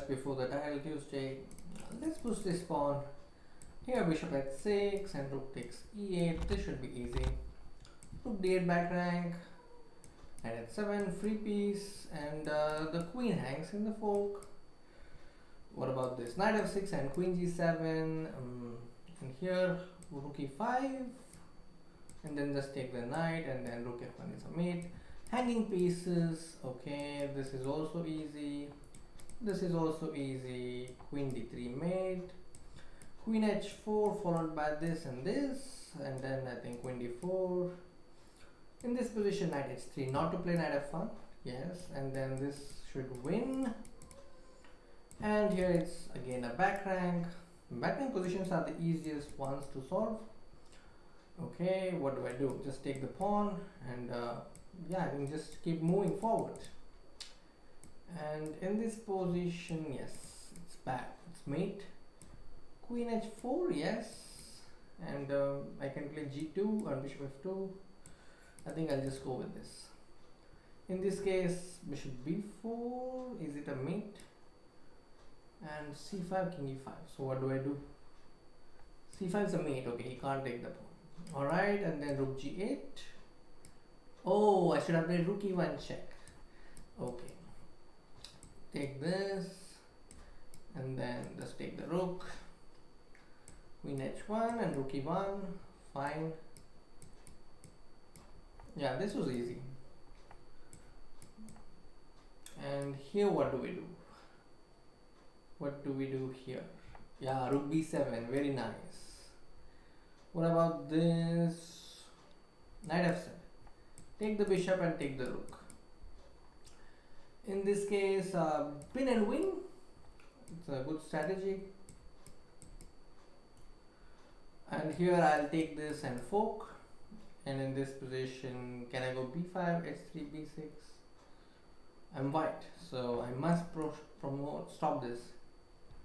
before the dial Tuesday. Let's push this pawn. Here bishop at 6 and rook takes e8. This should be easy. Rook d8 back rank. And at 7 free piece, and the queen hangs in the fork. What about this? Knight f6 and queen g7. And here rook e5. And then just take the knight, and then rook f1 is a mate. Hanging pieces. Okay, this is also easy. This is also easy. Queen d3 mate. Queen h4 followed by this and this, and then I think queen d4. In this position knight h3, not to play knight f1. Yes, and then this should win. And here it's again a back rank. Back rank positions are the easiest ones to solve. Okay, what do I do? Just take the pawn, and yeah, I can just keep moving forward. And in this position, yes, it's back. It's mate. Queen h4, yes, and I can play g2 and bishop f2. I think I'll just go with this. In this case, bishop b4, is it a mate? And c5, king e5. So what do I do? c5 is a mate. Okay, he can't take the pawn. Alright, and then rook g8. Oh, I should have played rook e1 check. Okay, take this, and then just take the rook. Queen h1 and rook e1. Fine. Yeah, this was easy. And here what do we do? What do we do here? Yeah, rook b7, very nice. What about this? Knight f7. Take the bishop and take the rook. In this case, pin and win. It's a good strategy. And here I'll take this and fork. And in this position, can I go b5, h3, b6? I'm white, so I must stop this.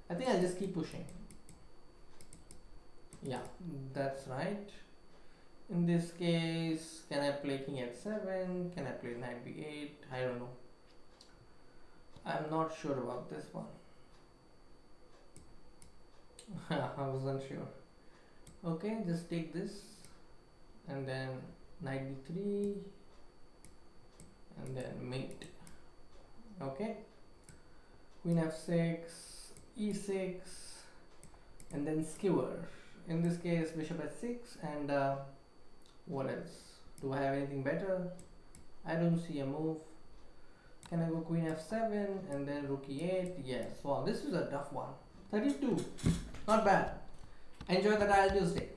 I think I'll just keep pushing. Yeah, that's right. In this case, can I play king h7? Can I play knight b8? I don't know. I'm not sure about this one. I wasn't sure. Okay, just take this and then knight d3 and then mate. Okay, queen f6, e6 and then skewer. In this case, bishop h6 and what else? Do I have anything better? I don't see a move. Can I go queen f7 and then rook e8? Yes. Wow, this is a tough one. 32. Not bad. Enjoy the Title Tuesday.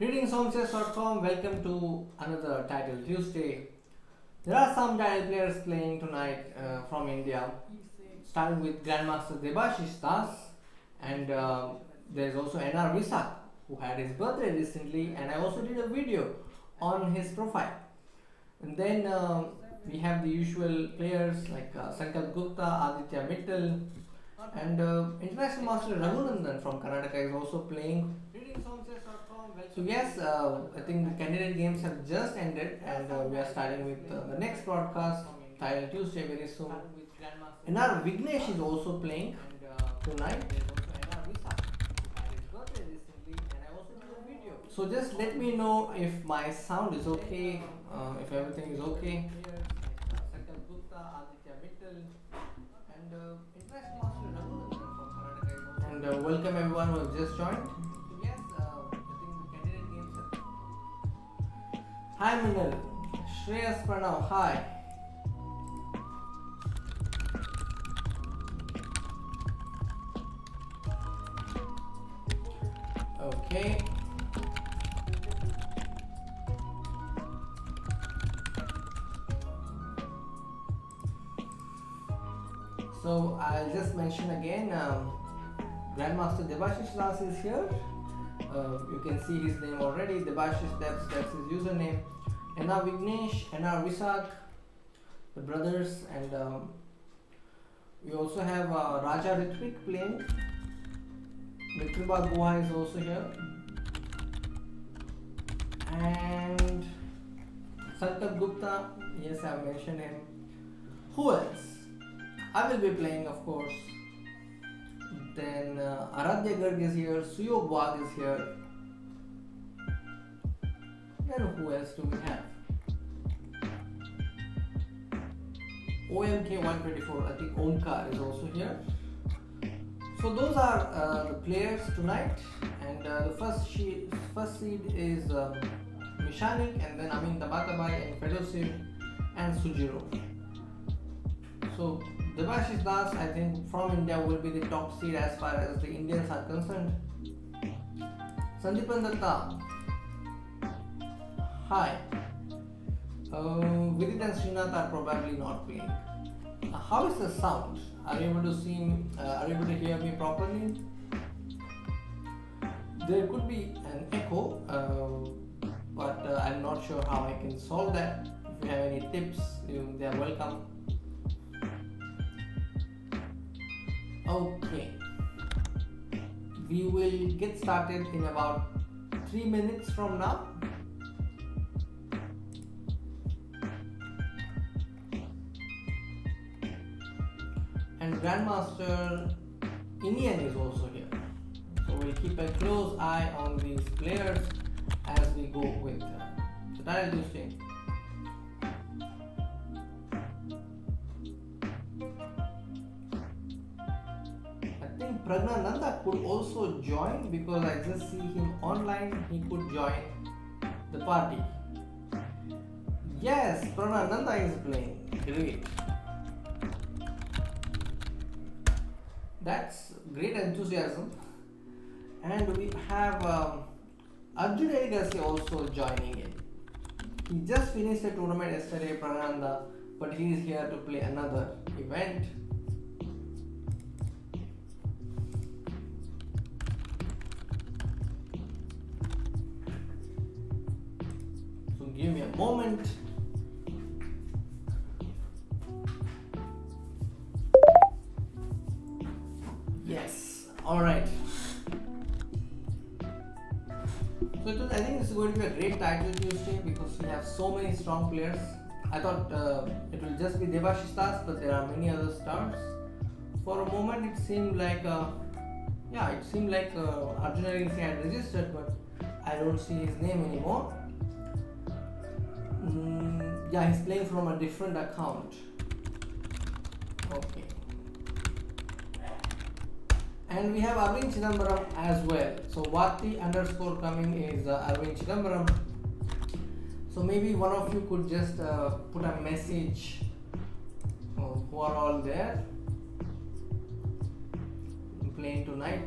Greetingsomechess.com. Welcome to another Title Tuesday. There are some title players playing tonight from India, starting with Grandmaster Debashish Das, and there's also NR Visak, who had his birthday recently, and I also did a video on his profile. And then we have the usual players like Sankalp Gupta, Aditya Mittal, and International Master Raghunandan from Karnataka is also playing. So yes, I think the candidate games have just ended, and we are starting with the next broadcast, Title Tuesday, very soon. NR Vignesh is also playing tonight. So just let me know if my sound is okay, if everything is okay. And welcome everyone who has just joined. Yes, I think the candidate games are... Hi Minal, Shreyas Pranav, hi. Okay. So I'll just mention again, Grandmaster Debashish Das is here. You can see his name already. Debashish, that's his username. NR Vignesh, NR Visak, the brothers, and we also have Raja Ritwik playing. Mitrubha Guha is also here. And Sankalp Gupta, yes, I mentioned him. Who else? I will be playing, of course. Then Aradhya Garg is here, Suyog Wag is here. Then who else do we have? OMK 124, I think Omkar is also here. So those are the players tonight, and the first seed is Mishanik, and then Amin Tabatabai and Fedosir and Sujiro. So Debashish Das, I think from India, will be the top seed as far as the Indians are concerned. Sandipan Datta, hi. Vidit and Srinath are probably not playing. How is the sound? Are you able to see me? Are you able to hear me properly? There could be an echo, but I'm not sure how I can solve that. If you have any tips, they are welcome. Okay, we will get started in about 3 minutes from now. And Grandmaster Indian is also here. So we'll keep a close eye on these players as we go with the Title Tuesday. I think Praggnanandhaa could also join, because I just see him online. He could join the party. Yes, Praggnanandhaa is playing. Great. That's great enthusiasm. And we have Arjun Erigasi also joining in. He just finished a tournament yesterday, Praggnanandhaa, but he is here to play another event. So give me a moment. Yes, alright. So I think this is going to be a great title Tuesday because we have so many strong players. I thought it will just be Devashish stars, but there are many other stars. For a moment, it seemed like Arjun Erigasi had registered, but I don't see his name anymore. He's playing from a different account. Okay. And we have Arvind Chidambaram as well. So Vati underscore coming is Arvind Chidambaram. So maybe one of you could just put a message who are all there playing tonight.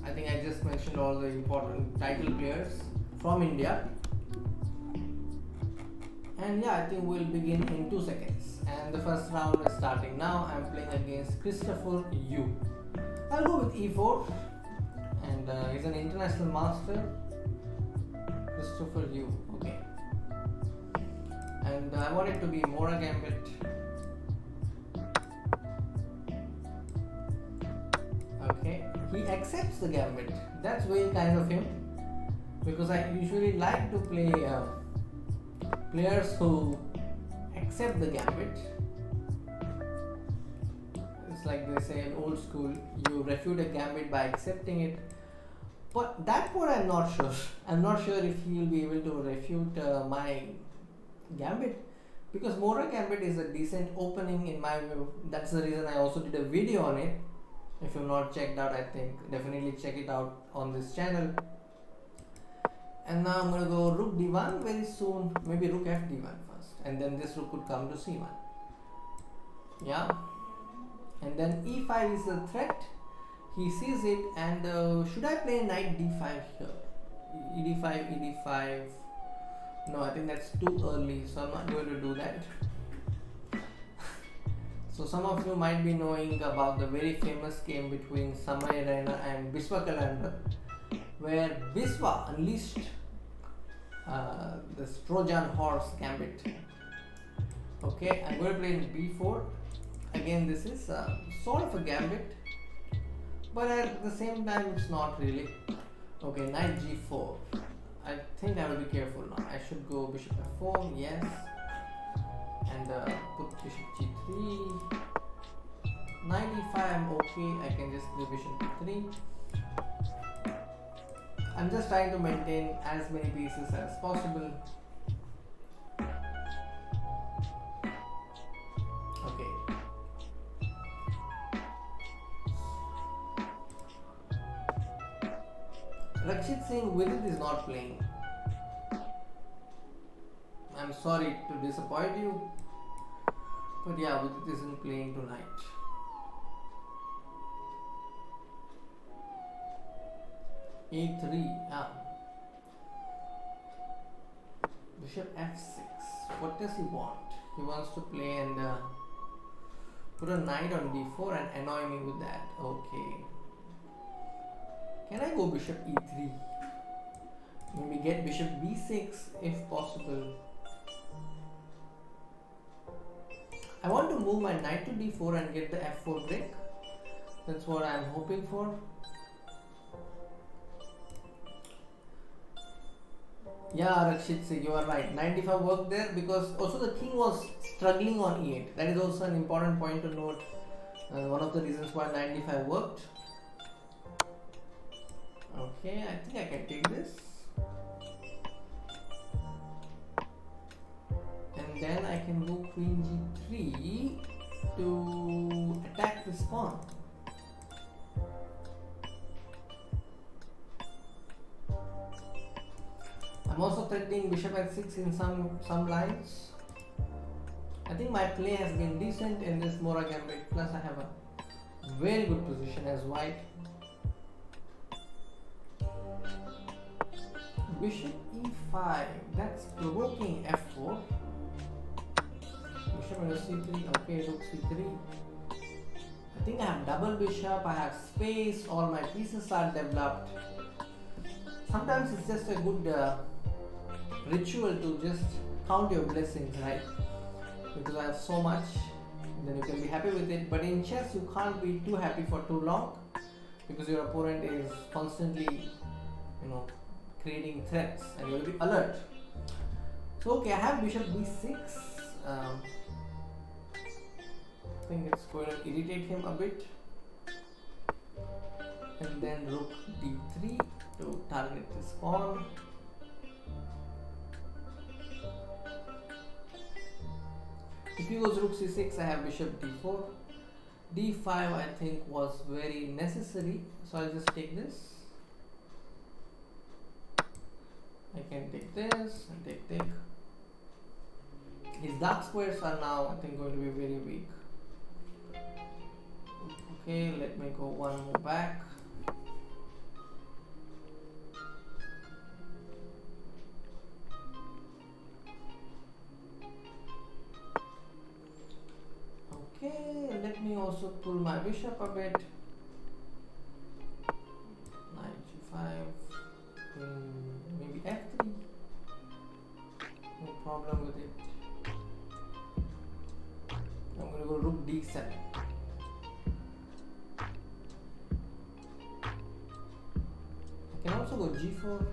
I think I just mentioned all the important title players from India. And I think we'll begin in 2 seconds. And the first round is starting now. I'm playing against Christopher Yu. I'll go with e4, and he's an international master. Christopher Yu, okay. And I want it to be Mora Gambit. Okay, he accepts the gambit. That's very kind of him, because I usually like to play players who accept the gambit. It's like they say in old school, you refute a gambit by accepting it. But that part I'm not sure. I'm not sure if he will be able to refute my gambit, because Mora Gambit is a decent opening in my view. That's the reason I also did a video on it. If you've not checked out, I think definitely check it out on this channel. And now I'm going to go Rook D1 very soon. Maybe Rook F D1 first, and then this Rook could come to C1. Yeah. And then E5 is a threat. He sees it, and should I play Knight D5 here? ED5, ED5. No, I think that's too early, so I'm not going to do that. So some of you might be knowing about the very famous game between Samay Raina and Biswa Kalandra, where Biswa unleashed this Trojan horse gambit. Okay, I'm going to play in B4. Again, this is sort of a gambit, but at the same time it's not really. Okay, Knight G4. I think I will be careful now. I should go Bishop F4, yes, and put Bishop G3. Knight E5, I'm okay. I can just play Bishop B3. I'm just trying to maintain as many pieces as possible. Rakshit Singh Vidit is not playing. I'm sorry to disappoint you, but Vidit isn't playing tonight. A3, Bishop F6. What does he want? He wants to play and put a knight on D4 and annoy me with that. Okay. Can I go Bishop E3? Maybe get Bishop B6 if possible. I want to move my knight to D4 and get the F4 break. That's what I'm hoping for. Yeah, Rakshit Singh, you are right. 95 worked there because also the king was struggling on E8. That is also an important point to note. One of the reasons why 95 worked. Okay, I think I can take this. And then I can go Queen G3 to attack this pawn. I'm also threatening Bishop F6 in some lines. I think my play has been decent in this Mora Gambit. Plus I have a Very good position as white. Bishop e5. That's provoking f4. Bishop under c3. Okay, rook c3. I think I have double bishop. I have space. All my pieces are developed. Sometimes it's just a good ritual to just count your blessings, right? Because I have so much, then you can be happy with it. But in chess, you can't be too happy for too long because your opponent is constantly, creating threats, and you will be alert. So okay, I have bishop b6. I think it's going to irritate him a bit, and then rook d3 to target this pawn. If he goes rook c6, I have bishop d4. d5 I think was very necessary, so I'll just take this. I can take this and take. His dark squares are now, I think, going to be very weak. Okay, let me go one more back. Okay, let me also pull my bishop a bit. Knight g5, maybe f3. No problem with it. I'm going to go rook d7. I can also go g4.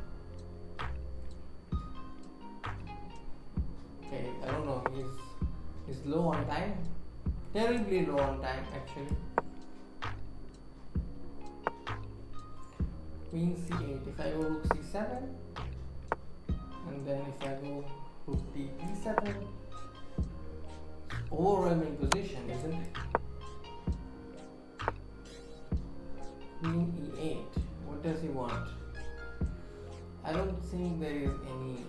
Okay, I don't know. He's low on time. Terribly low on time, actually. Queen c8. If I go rook c7, and then if I go rook d7, overwhelming position, isn't it? Queen e8. What does he want? I don't think there is any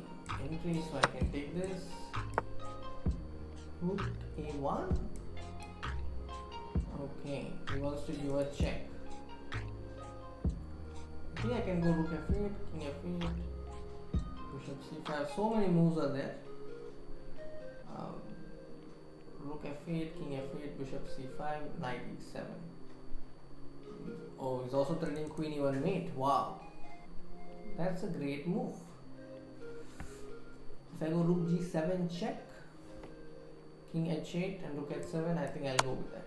entry, so I can take this. Rook a1. Okay, he wants to give a check. I think I can go rook f8, king f8, bishop c5. So many moves are there. Rook f8, king f8, bishop c5, knight e7. Oh, he's also threatening queen e1 mate. Wow, that's a great move. If I go rook g7 check, king h8 and rook h7, I think I'll go with that.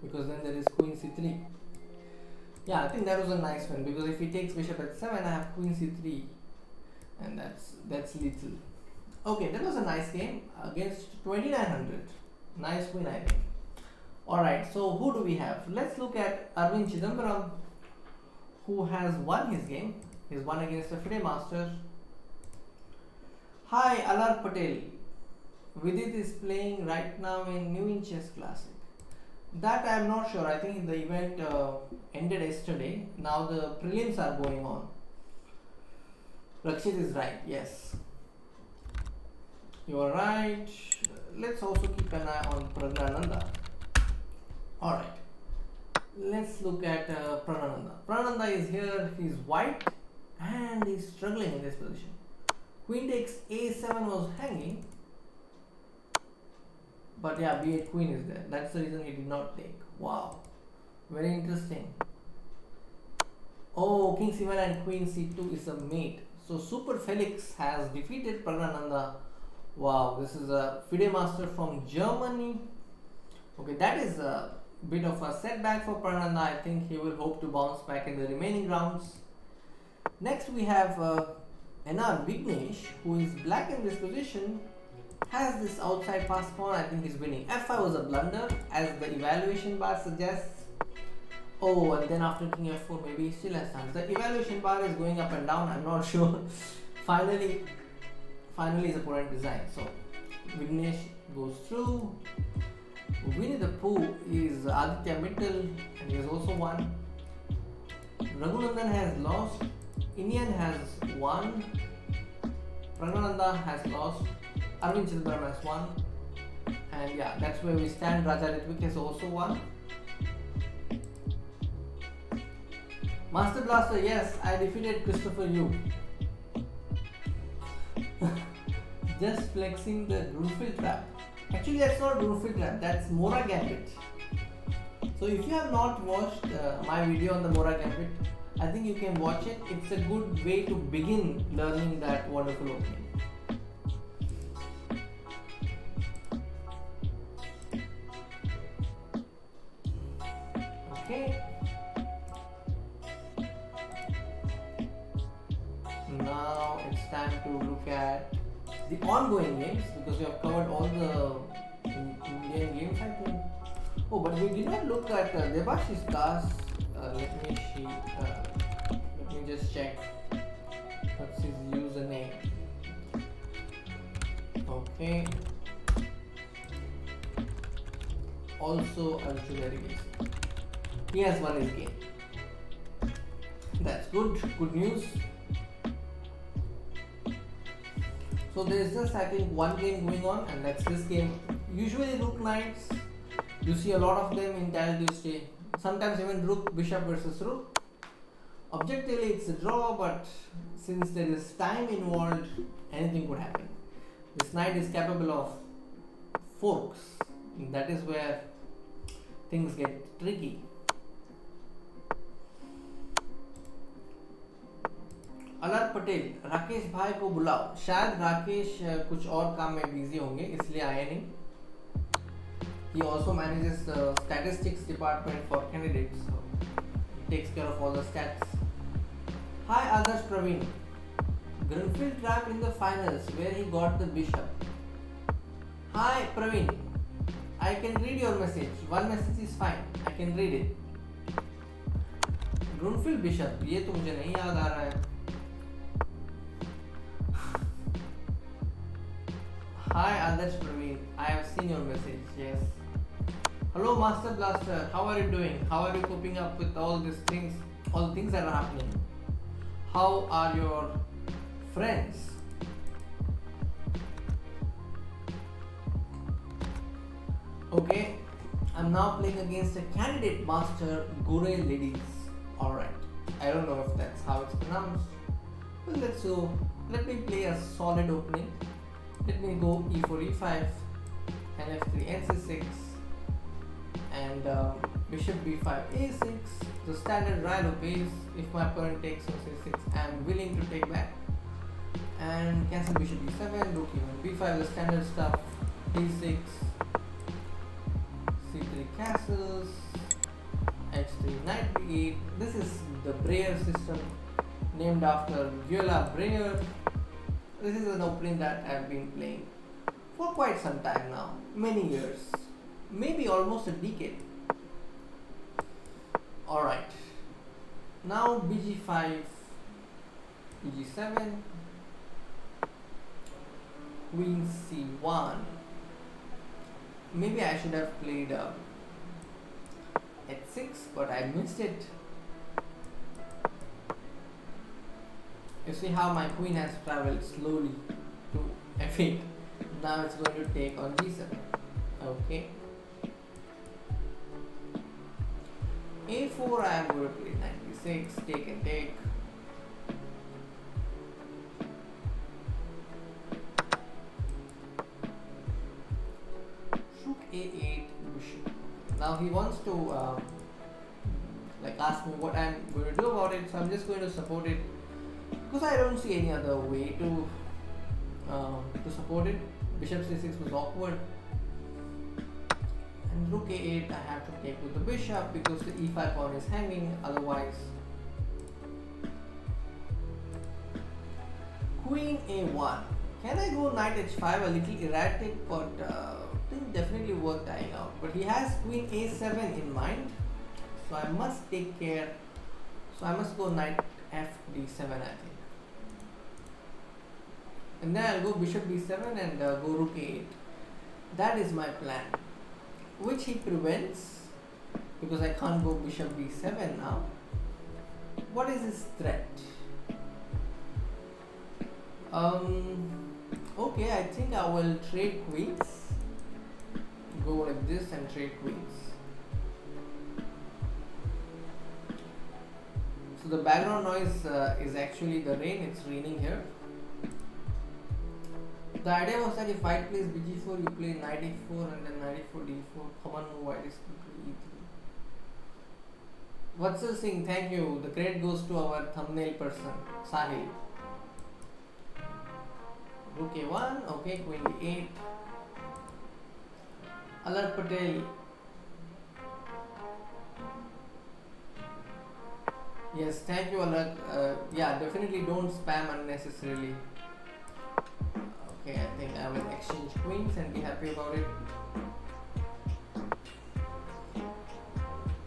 Because then there is queen c3. Yeah, I think that was a nice one, because if he takes bishop h7, I have queen c3, and that's lethal. Okay, that was a nice game against 2900. Nice win, I think. Alright, so who do we have? Let's look at Arvind Chidambaram, who has won his game. He's won against a FIDE master. Hi, Alar Patel. Vidit is playing right now in New In Chess Classic. That I am not sure. I think the event ended yesterday. Now the prelims are going on. Rakshit is right. Yes, you are right. Let's also keep an eye on Praggnanandhaa. Alright, let's look at Praggnanandhaa. Praggnanandhaa is here. He's white and he's struggling in this position. Queen takes a7 was hanging. But yeah, b8 queen is there. That's the reason he did not take. Wow, very interesting. Oh, king c1 and queen c2 is a mate. So Super Felix has defeated Praggnanandhaa. Wow, this is a FIDE master from Germany. Okay, that is a bit of a setback for Praggnanandhaa. I think he will hope to bounce back in the remaining rounds. Next we have NR Vignesh, who is black in this position. Has this outside pass pawn. I think he's winning. f5 was a blunder, as the evaluation bar suggests. Oh, and then after king f4, maybe he still has chance. The evaluation bar is going up and down. I'm not sure. Finally his opponent resigned. So Vignesh goes through. Winnie the Pooh is Aditya Mittal, and he has also won. Raghunandan has lost. Indian has won. Praggnanandhaa has lost. Arvind Chidambaram has won. And yeah, that's where we stand. Raja Ritvik has also won. Master Blaster, yes, I defeated Christopher Yu. Just flexing the Grunfeld trap. Actually, that's not Grunfeld trap, that's Mora Gambit. So if you have not watched my video on the Mora Gambit, I think you can watch it. It's a good way to begin learning that wonderful opening. Okay. Now it's time to look at the ongoing games because we have covered all the Indian games, I think. Oh, but we did not look at Debashis class. Let me just check. What's his username? Okay. Also, he has won his game. That's good. Good news. So there is just I think one game going on, and that's this game. Usually Rook Knights, you see a lot of them in Tile Tuesday. Sometimes even Rook Bishop versus Rook. Objectively it's a draw, but since there is time involved, anything could happen. This knight is capable of forks. That is where things get tricky. अलर Patel, Rakesh भाई को बुलाओ. शायद राकेश कुछ और काम में busy होंगे इसलिए आए नहीं. He also manages the statistics department for candidates, so he takes care of all the stats. Hi Adarsh Praveen. Grunfeld trap in the finals where he got the bishop. Hi Praveen. I can read your message. One message is fine. I can read it. Grunfeld bishop. ये तो मुझे नहीं याद आ रहा है. Hi Adarsh Praveen. I have seen your message. Yes. Hello Master Blaster. How are you doing? How are you coping up with all these things? All the things that are happening. How are your friends? Okay. I'm now playing against a candidate master, Gore Ladies. Alright. I don't know if that's how it's pronounced. Well, let's go. Let me play a solid opening. Let me go e4, e5, and f3, nc6, and bishop b5, a6. The standard Rilo pays. If my opponent takes on c6, I am willing to take back. And cancel bishop b7, rook e1, b5, the standard stuff. d6, c3 castles, h3, knight b8. This is the Breyer system, named after Viola Breyer. This is an opening that I have been playing for quite some time now, many years, maybe almost a decade. Alright, now bg5, bg7, queen c1. Maybe I should have played h6, but I missed it. You see how my queen has traveled slowly to f8. Now it's going to take on g7. Okay. a4, I am going to play knight b6, take and take. Rook a8, bishop. Now he wants to ask me what I'm going to do about it, so I'm just going to support it. Because I don't see any other way to support it. Bishop c6 was awkward, and rook a8 I have to take with the bishop because the e5 pawn is hanging. Otherwise, queen a1. Can I go knight h5? A little erratic, but think definitely worth tying out. But he has queen a7 in mind, so I must take care. So I must go knight f d7, I think. And then I'll go bishop b7 and go rook a8. That is my plan, which he prevents because I can't go bishop b7 now. What is his threat? Okay, I think I will trade queens go like this and trade queens. So the background noise is actually the rain. It's raining here. The idea was that if white plays bg4, you play knight e4 and then knight e4 d4. Common move white is e3. Vatsal Singh, thank you. The credit goes to our thumbnail person, Sahil. Rook a1, okay, queen d8. Alar Patel. Yes, thank you, Alar. Yeah, definitely don't spam unnecessarily. Okay, I think I will exchange queens and be happy about it.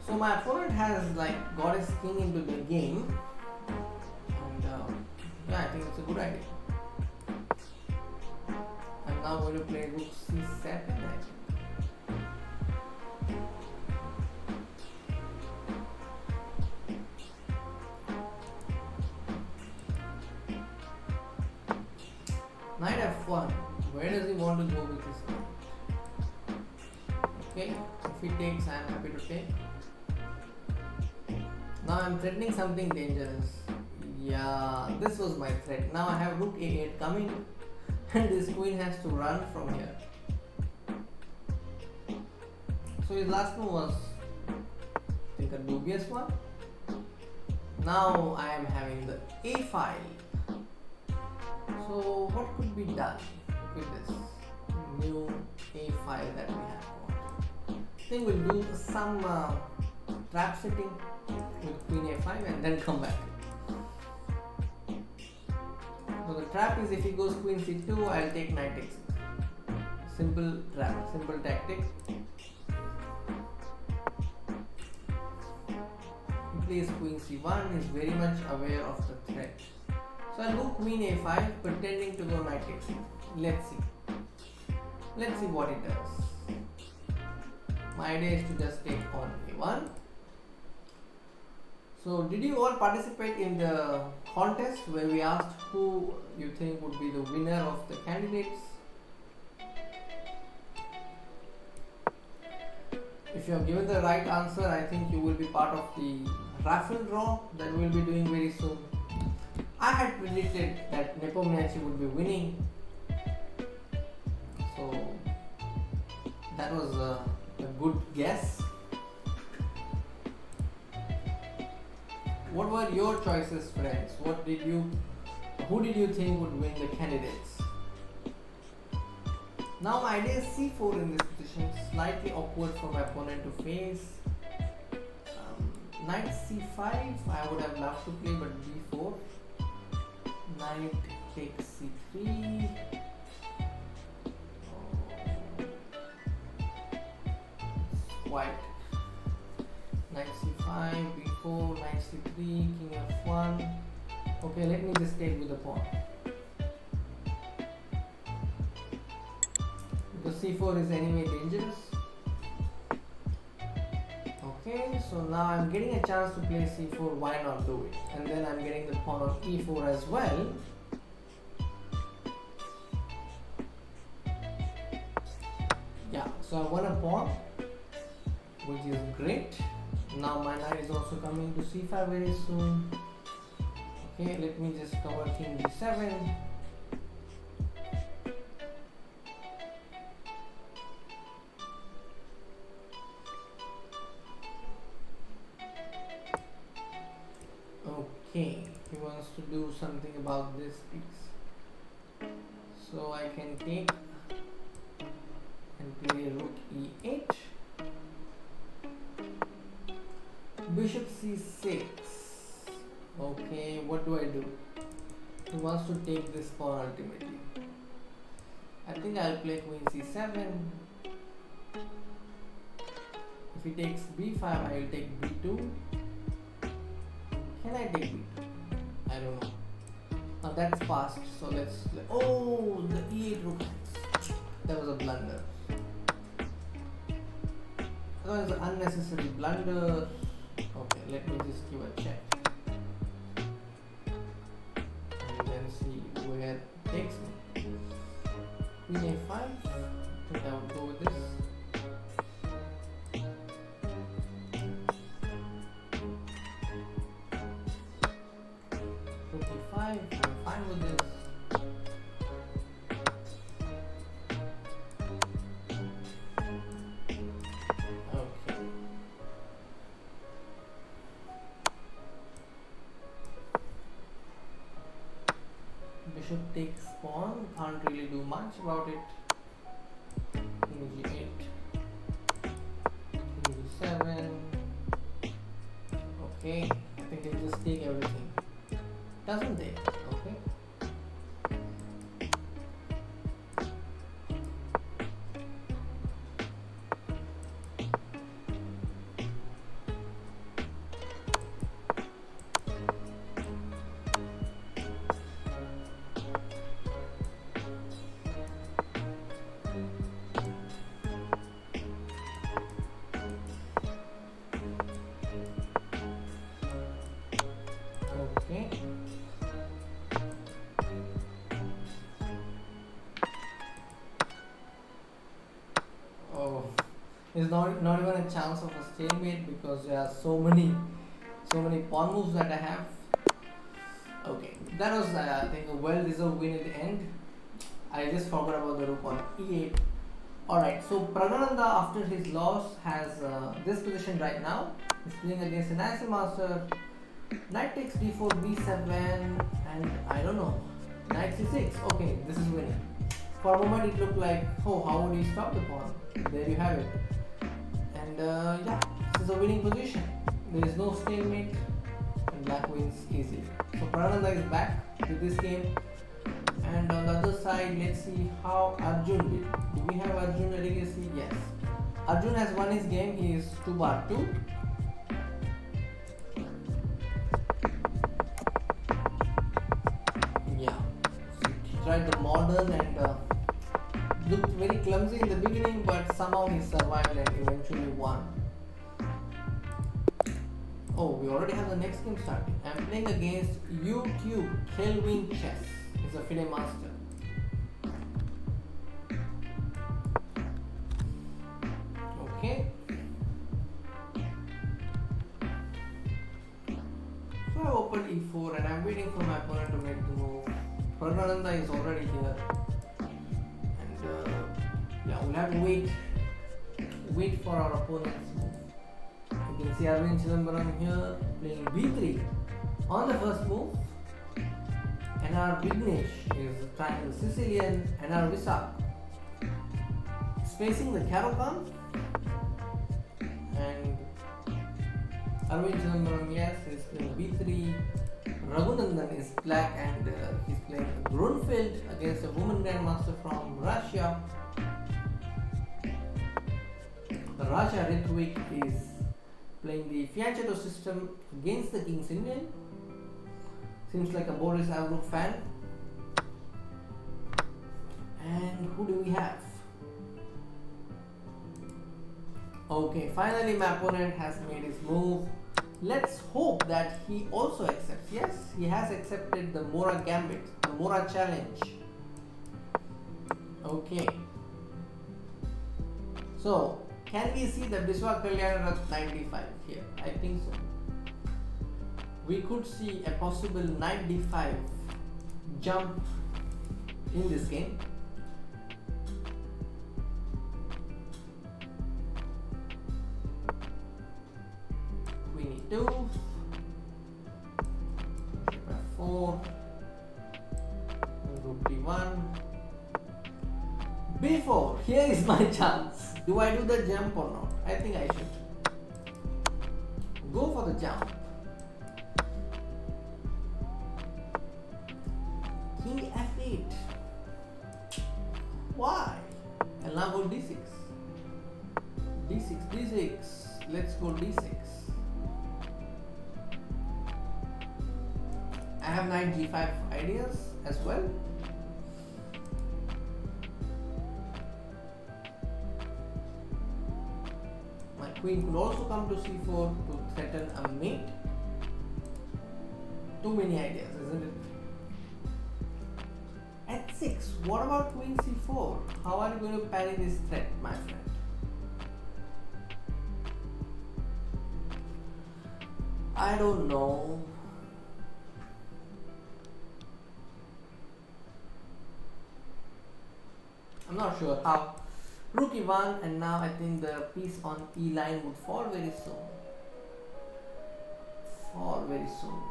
So my opponent has like got his king into the game, and yeah, I think it's a good idea. I'm now going to play rook c7. I think. Knight f1. Where does he want to go with this knight? Okay, if he takes, I am happy to take. Now I am threatening something dangerous. Yeah, this was my threat. Now I have rook a8 coming, and this queen has to run from here. So his last move was, I think, a dubious one. Now I am having the a file. So what could be done with this new a file that we have got? I think we'll do some trap setting with queen a5 and then come back. So the trap is if he goes queen c2, I'll take knight takes. Simple trap, simple tactic. He plays queen c1, is very much aware of the threat. So I'll go queen a5, pretending to go knight takes. Let's see. Let's see what it does. My idea is to just take on a1. So did you all participate in the contest where we asked who you think would be the winner of the candidates? If you have given the right answer, I think you will be part of the raffle draw that we will be doing very soon. I had predicted that Nepomniachtchi would be winning, so that was a good guess. What were your choices, friends? Who did you think would win the candidates? Now my idea is c4 in this position, slightly awkward for my opponent to face. Knight c5, I would have loved to play, but b4. Knight takes c3. White. Knight c5, b4, knight c3, king f1. Okay, let me just take with the pawn. Because c4 is anyway dangerous. Okay, so now I'm getting a chance to play c4, why not do it? And then I'm getting the pawn on e4 as well. Yeah, so I won a pawn, which is great. Now my knight is also coming to c5 very soon. Okay, let me just cover king d7. Okay, he wants to do something about this piece. So I can take and play rook e8. Bishop c6. Okay, what do I do? He wants to take this pawn ultimately. I think I'll play queen c7. If he takes b5, I will take b2. Can I take b2? I don't know. Now that's fast, so let's play. Oh, the e8 rook. That was a blunder. That was an unnecessary blunder. Okay, let me just give a check. And then see where it takes me. Queen a5. I think I would go with this. much about it. King G8, King G7. Okay, I think it just take everything, doesn't it? Okay. Okay. Oh, there's not even a chance of a stalemate because there are so many pawn moves that I have. Okay, that was I think a well-deserved win at the end. I just forgot about the rook on e8. Alright, so Praggnanandhaa after his loss has this position right now. He's playing against a national master. Knight takes d4, b7, and I don't know. Knight c6. Okay, this is winning. For a moment it looked like, oh, how would he stop the pawn? There you have it. And yeah, this is a winning position. There is no stalemate and black wins easily. So Praggnanandhaa is back to this game. And on the other side, let's see how Arjun did. Do we have Arjun legacy? Yes. Arjun has won his game. He is 2/2. Yeah. So he tried the modern and looked very clumsy in the beginning, but somehow he survived and eventually won. Oh, we already have the next game starting. I'm playing against YouTube Kelvin Chess. He's a FIDE master. Okay. So I opened e4 and I'm waiting for my opponent to make the move. Praggnanandhaa is already here. And yeah, we'll have to wait for our opponent's move. You can see Arvind Chidambaram here playing b3 on the first move. And our Vignesh is trying the Sicilian, and our Visak is facing the Caro-Kann. And Arvind Chidambaram, yes, is playing b3. Raghunandan is black and he's playing Grunfeld against a woman grandmaster from Russia. The Raja Ritvik is playing the fianchetto system against the King's Indian. Seems like a Boris Avrukh fan. And who do we have? Okay, finally my opponent has made his move. Let's hope that he also accepts. Yes, he has accepted the Mora Gambit, the Mora challenge. Okay. So, can we see the Biswa Kalyan at 95 here? I think so. We could see a possible knight d5 jump in this game. Queen e2, f4, rook d1, b4. Here is my chance. Do I do the jump or not? I think I should. Go for the jump. King f8. Why? I'll now go d6. d6, d6. Let's go d6. I have knight g5 ideas as well. My queen could also come to c4 to threaten a mate. Too many ideas, isn't it? At 6, what about queen c4? How are you going to parry this threat, my friend? I don't know. I'm not sure how. Rook e1, and now I think the piece on e line would fall very soon. Fall very soon.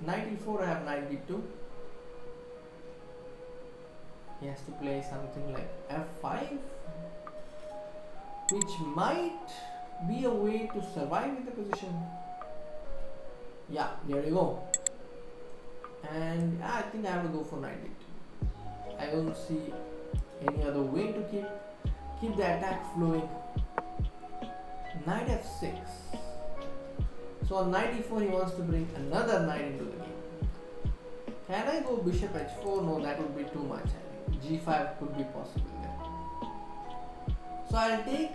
Knight e4, I have knight d2. He has to play something like f5, which might be a way to survive in the position. Yeah, there you go. And I think I will go for knight d2. I don't see any other way to keep the attack flowing. Knight f6. So on knight e4 he wants to bring another knight into the game. Can I go bishop h4? No, that would be too much. I think g5 could be possible there. So I'll take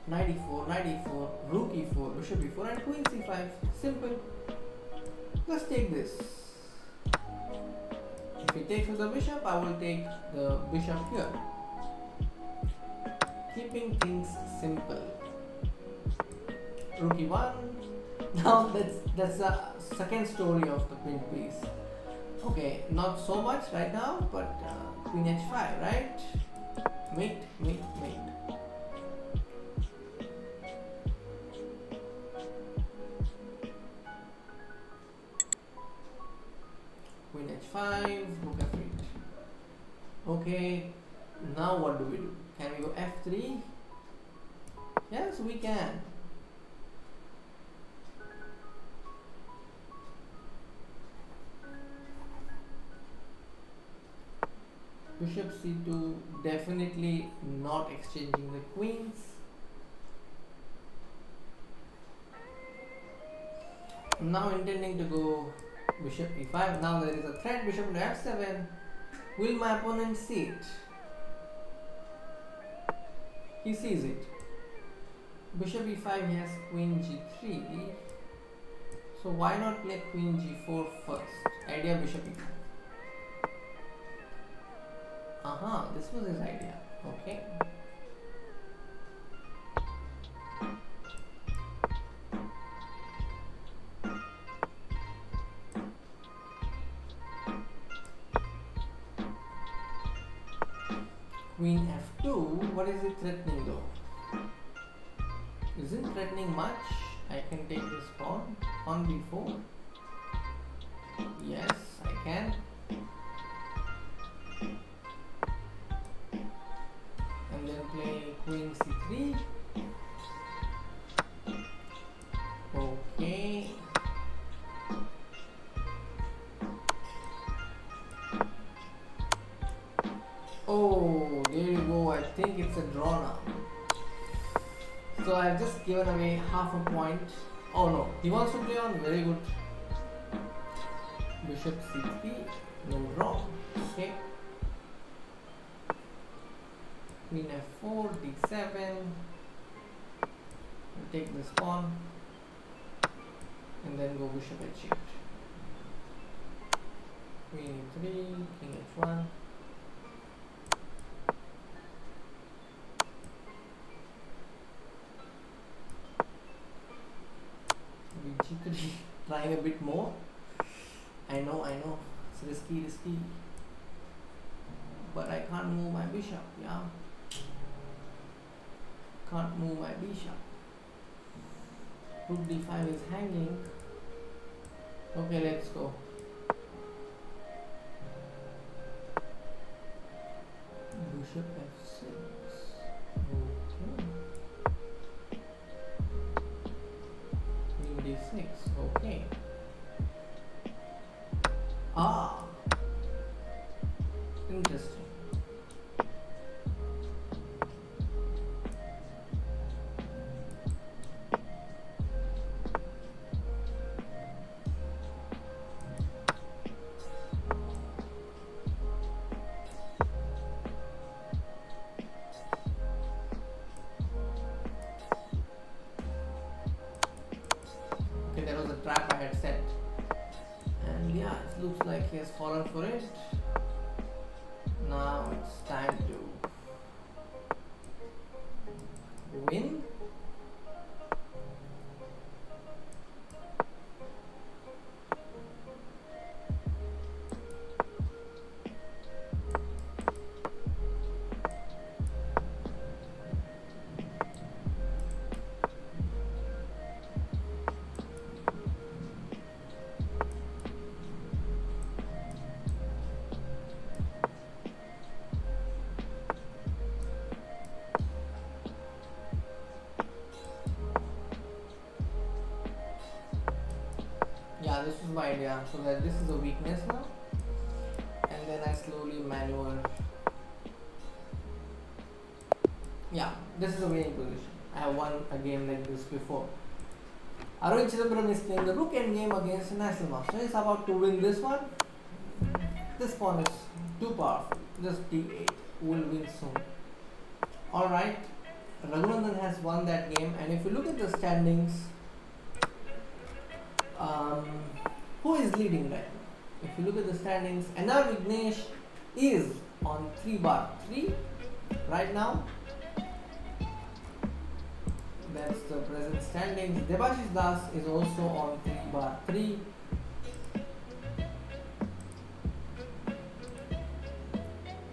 knight e4, rook e4, bishop e4 and queen c5. Simple. Let's take this. If he takes with the bishop, I will take the bishop here. Keeping things simple. Rook e1. Now that's the second story of the queen piece. Okay, not so much right now, but queen h5, right? Mate. Queen h5, rook f8. Okay, now what do we do? Can we go f3? Yes, we can. Bishop c2, definitely not exchanging the queens. Now intending to go bishop e5. Now there is a threat, bishop into f7. Will my opponent see it? He sees it. Bishop e5, he has queen g3. So why not play queen g4 first? Idea bishop e5. This was his idea. Okay. Queen f2, what is it threatening though? Isn't threatening much. I can take this pawn on b4. Yes, I can. And then play queen c3. Okay. Oh, there you go. I think it's a draw now. So I've just given away half a point. Oh no, he wants to play on. Very good. Bishop c3. No draw. Okay. Queen f4, d7. We'll take this pawn and then go bishop h8. Queen e3, king h1. G3, trying a bit more. I know, it's risky, but I can't move my bishop. Yeah, can't move my bishop. Rook d5 is hanging. Okay, let's go. Bishop f6. Okay. Queen d6. Okay. Interesting. Okay, that was a trap I had set. And yeah, it looks like he has fallen for it. Now it's time to win. my idea. So that this is a weakness now, and then I slowly manual. Yeah, this is a winning position. I have won a game like this before. Arun Chidambaram is playing the rook endgame against a national master. He is about to win this one. This pawn is too powerful. Just d8. Who will win soon? Alright. Praggnanandhaa has won that game, and if you look at the standings, who is leading right now? If you look at the standings, Anar Vignesh is on 3/3 right now. That's the present standings. Debashish Das is also on 3/3.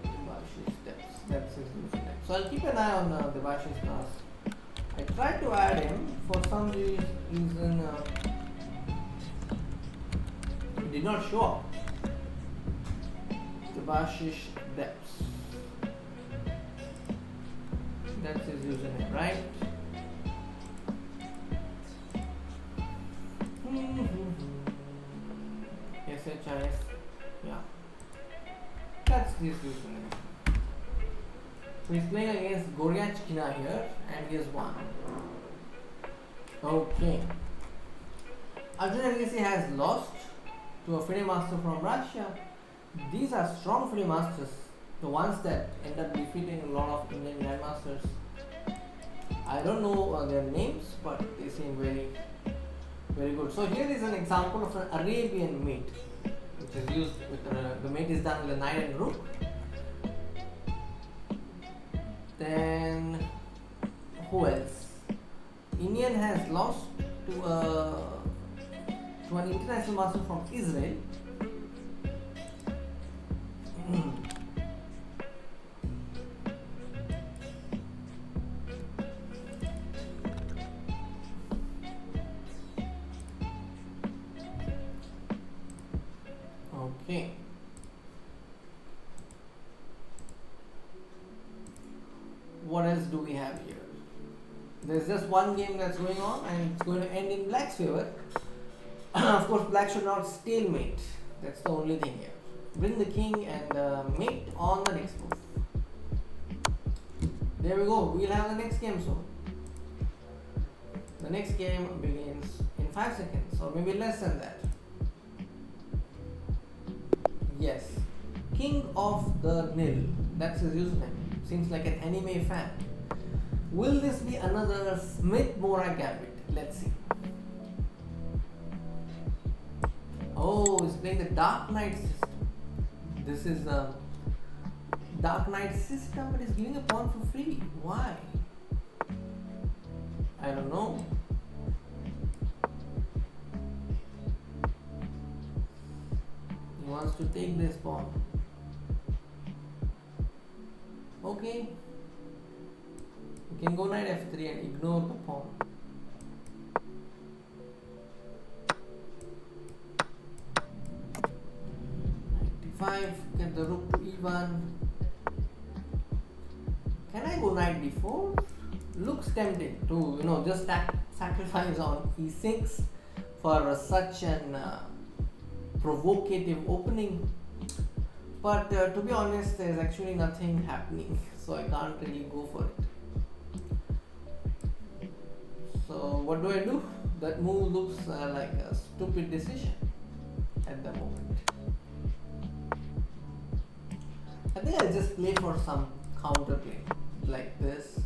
Debashish steps. That's his username. So I'll keep an eye on Debashish Das. I tried to add him for some reason. It did not show up. Debashish Depths. That's his username, right? SHIS. Yeah. That's his username. So he's playing against Goryachkina here, and he has won. Okay. Arjun Agassi has lost to a FIDE master from Russia. These are strong FIDE masters, the ones that end up defeating a lot of Indian grandmasters. I don't know their names, but they seem very, very good. So here is an example of an Arabian mate, which is used with the mate is done with a knight and rook. Then who else? Indian has lost to an international master from Israel. Okay. What else do we have here? There's just one game that's going on, and it's going to end in black's favor. Of course, black should not stalemate. That's the only thing here. Bring the king and mate on the next move. There we go. We'll have the next game soon. The next game begins in 5 seconds, or maybe less than that. Yes, King of the Nil. That's his username. Seems like an anime fan. Will this be another Smith-Mora gambit? Let's see. Oh, he's playing the Dark Knight system. This is a Dark Knight system, but he's giving a pawn for free. Why? I don't know. He wants to take this pawn. Okay. You can go knight f3 and ignore the pawn. Knight d5, get the rook to e1. Can I go knight d4? Looks tempting to just sacrifice on e6 for such an provocative opening. But to be honest, there's actually nothing happening, so I can't really go for it. So what do? That move looks like a stupid decision at the moment. I think I'll just play for some counterplay like this.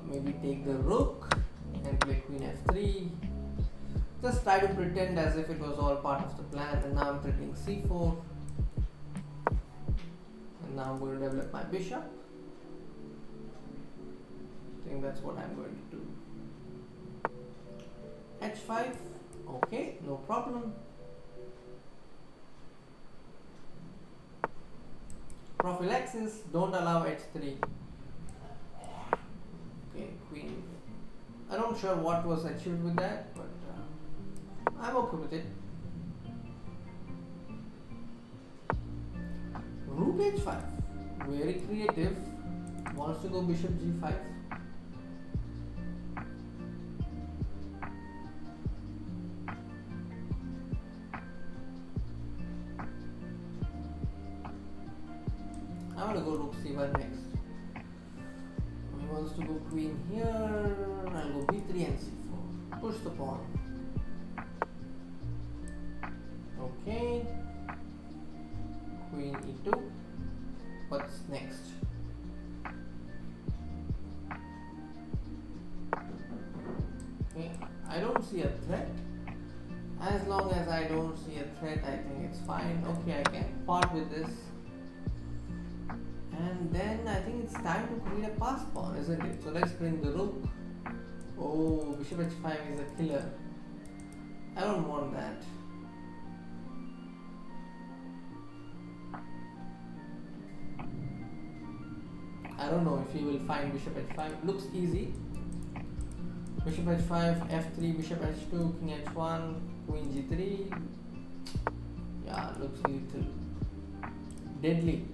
Maybe take the rook and play queen f3. Just try to pretend as if it was all part of the plan, and now I'm threatening c4. And now I'm going to develop my bishop. I think that's what I'm going to do. h5. Okay, no problem. Prophylaxis, don't allow h3. Okay, queen. I'm not sure what was achieved with that, but I'm okay with it. Rook h5, very creative. Wants to go bishop g5. I'm gonna go rook c1 next. He wants to go queen here. I'll go b3 and c4. Push the pawn. Okay. Queen e2. What's next? Okay. I don't see a threat. As long as I don't see a threat, I think it's fine. Okay, I can part with this. And then I think it's time to create a pass pawn, isn't it? So let's bring the rook. Oh, bishop h5 is a killer. I don't want that. I don't know if he will find bishop h5. Looks easy. Bishop h5, f3, bishop h2, king h1, queen g3. Yeah, looks little deadly.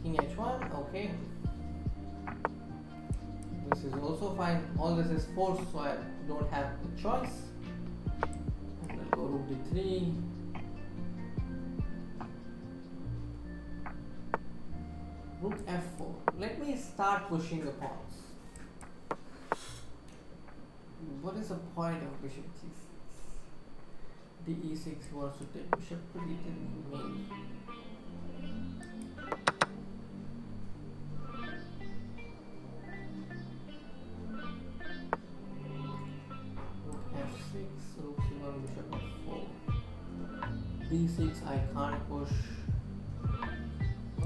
King h1, okay. This is also fine. All this is forced, so I don't have the choice. And I'll go rook d3. Rook f4. Let me start pushing the pawns. What is the point of bishop g6? d6 wants to take bishop to d3 maybe. Rook f6, rook c1, bishop f4. d6 I can't push.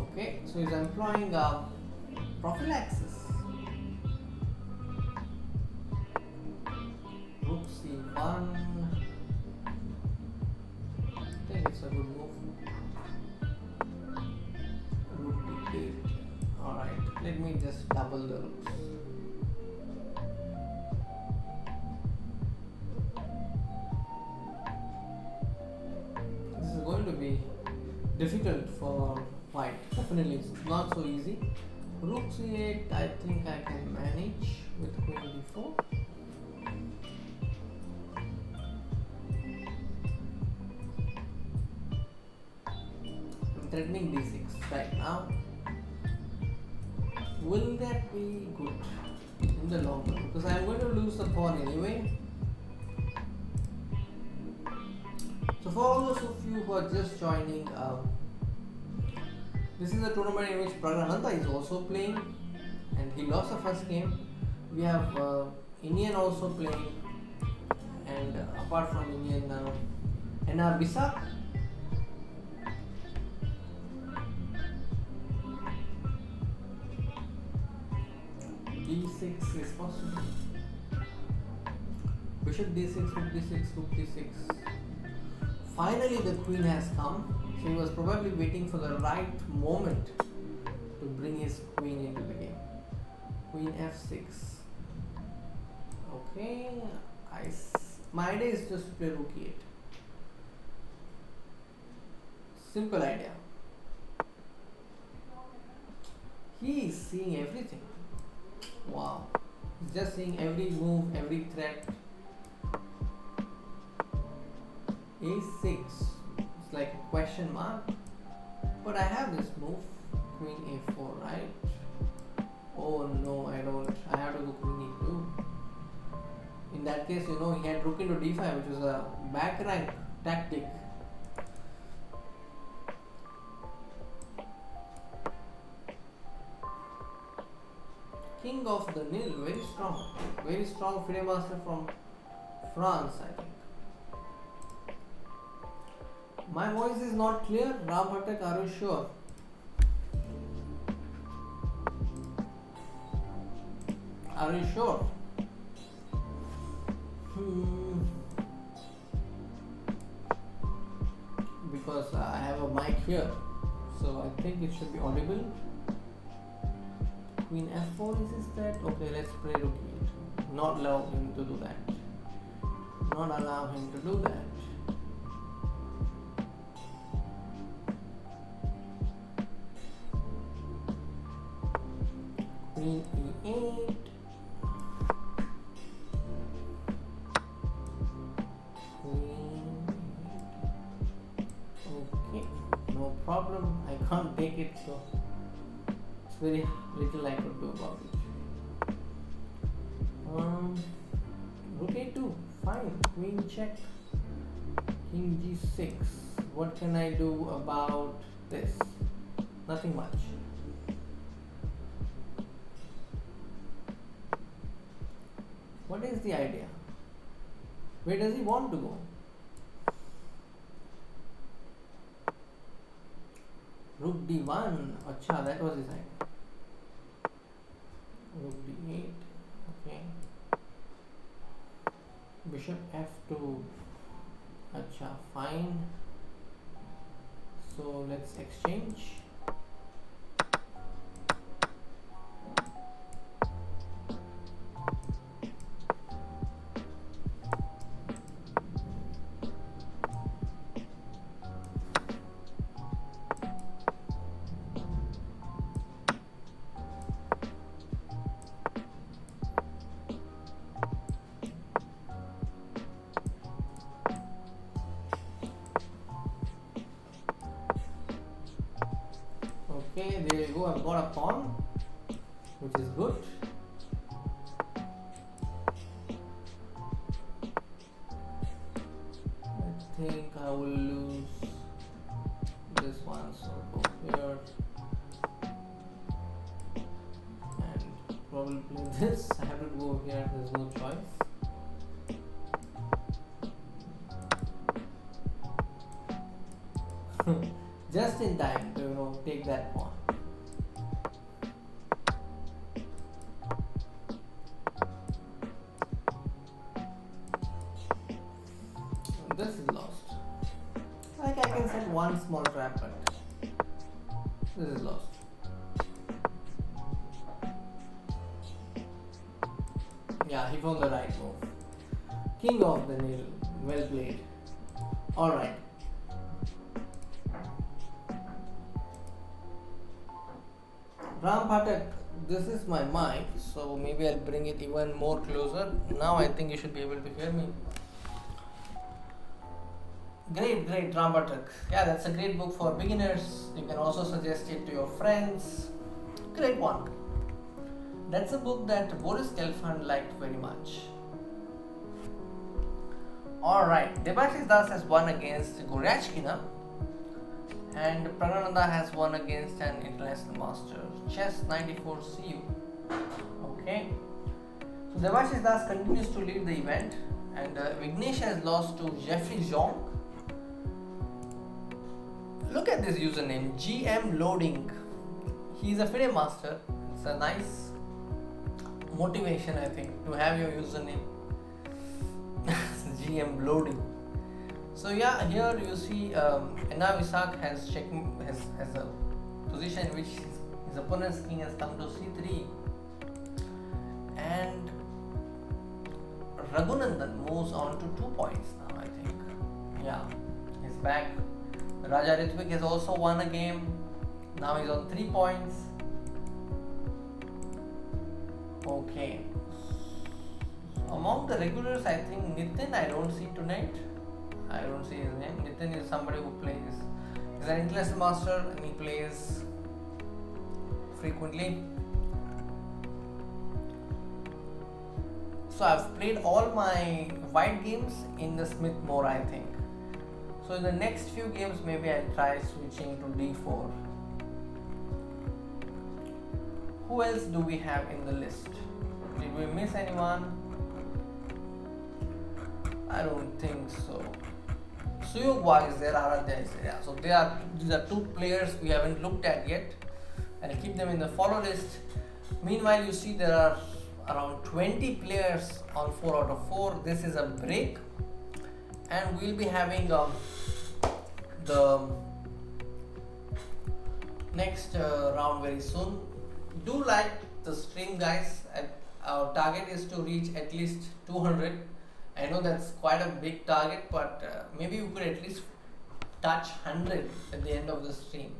Okay, so he's employing prophylaxis. Rook c1. I think it's a good move. Rook d8. Alright, let me just double the rooks. This is going to be difficult for white. Definitely, it's not so easy. Rook c8, I think I can manage with queen d4. I'm threatening d6 right now. Will that be good in the long run? Because I'm going to lose the pawn anyway. So for all those of you who are just joining, this is a tournament in which Praggnanandhaa is also playing, and he lost the first game. We have Indian also playing, and apart from Indian, NR Bisak. d6 is possible. Bishop d6, rook d6, rook d6. Finally the queen has come. So he was probably waiting for the right moment to bring his queen into the game. Queen f6. Okay, my idea is just to play rook e8. Simple idea. He is seeing everything. Wow. He's just seeing every move, every threat. a6. It's like a question mark. But I have this move. Queen a4, right? Oh no, I don't. I have to go queen e2. In that case, you know, he had rook into d5, which was a back rank tactic. King of the Nil, very strong FIDE master from France, I think. My voice is not clear. Ram Bhattak, are you sure? Are you sure? Because I have a mic here, so I think it should be audible. Queen f4 is that? Okay, let's play rook e8. Not allow him to do that. Not allow him to do that. Queen e8. Queen. Okay, no problem. I can't take it, so it's very little I could do about it. Rook a2, fine. Queen check. King g6. What can I do about this? Nothing much. What is the idea? Where does he want to go? Rook d1. Acha, that was his idea. Rook d8. Okay. Bishop f2. Acha, fine. So let's exchange. Okay, there you go. I've got a pawn, which is good. I think I will lose this one, so go here and probably play this. I have to go here, there's no choice. Just in time to take that pawn. This is lost. Like I can set one small trap, but this is lost. Yeah, he found the right move. King of the nail. Well played. Alright. Ram Patak, this is my mic, so maybe I'll bring it even more closer. Now I think you should be able to hear me. Great, Ram Patak. Yeah, that's a great book for beginners. You can also suggest it to your friends. Great one. That's a book that Boris Gelfand liked very much. Alright, Debashish Das has won against Goryachkina. And Praggnanandhaa has won against an international master. Chess 94 CU. Okay. So Debashish Das continues to lead the event, and Vignesh has lost to Jeffrey Zhong. Look at this username, GM Loading. He's a FIDE master. It's a nice motivation, I think, to have your username. GM Loading. So yeah, here you see Enna Isak has a position in which his opponent's king has come to c3, and Raghunandan moves on to 2 points now, I think. Yeah, he's back. Raja Ritvik has also won a game. Now he's on 3 points. Okay. So among the regulars, I think Nitin I don't see tonight. I don't see his name. Nitin is somebody who plays. He's an international master and he plays frequently. So I've played all my white games in the Smith mode, I think. So in the next few games, maybe I'll try switching to d4. Who else do we have in the list? Did we miss anyone? I don't think so. Suyog is there, Aradhya is there. Yeah, so these are two players we haven't looked at yet. I'll keep them in the follow list. Meanwhile, you see there are around 20 players on 4 out of 4. This is a break, and we'll be having the next round very soon. Do like the stream, guys. Our target is to reach at least 200. I know that's quite a big target, but maybe we could at least touch 100 at the end of the stream.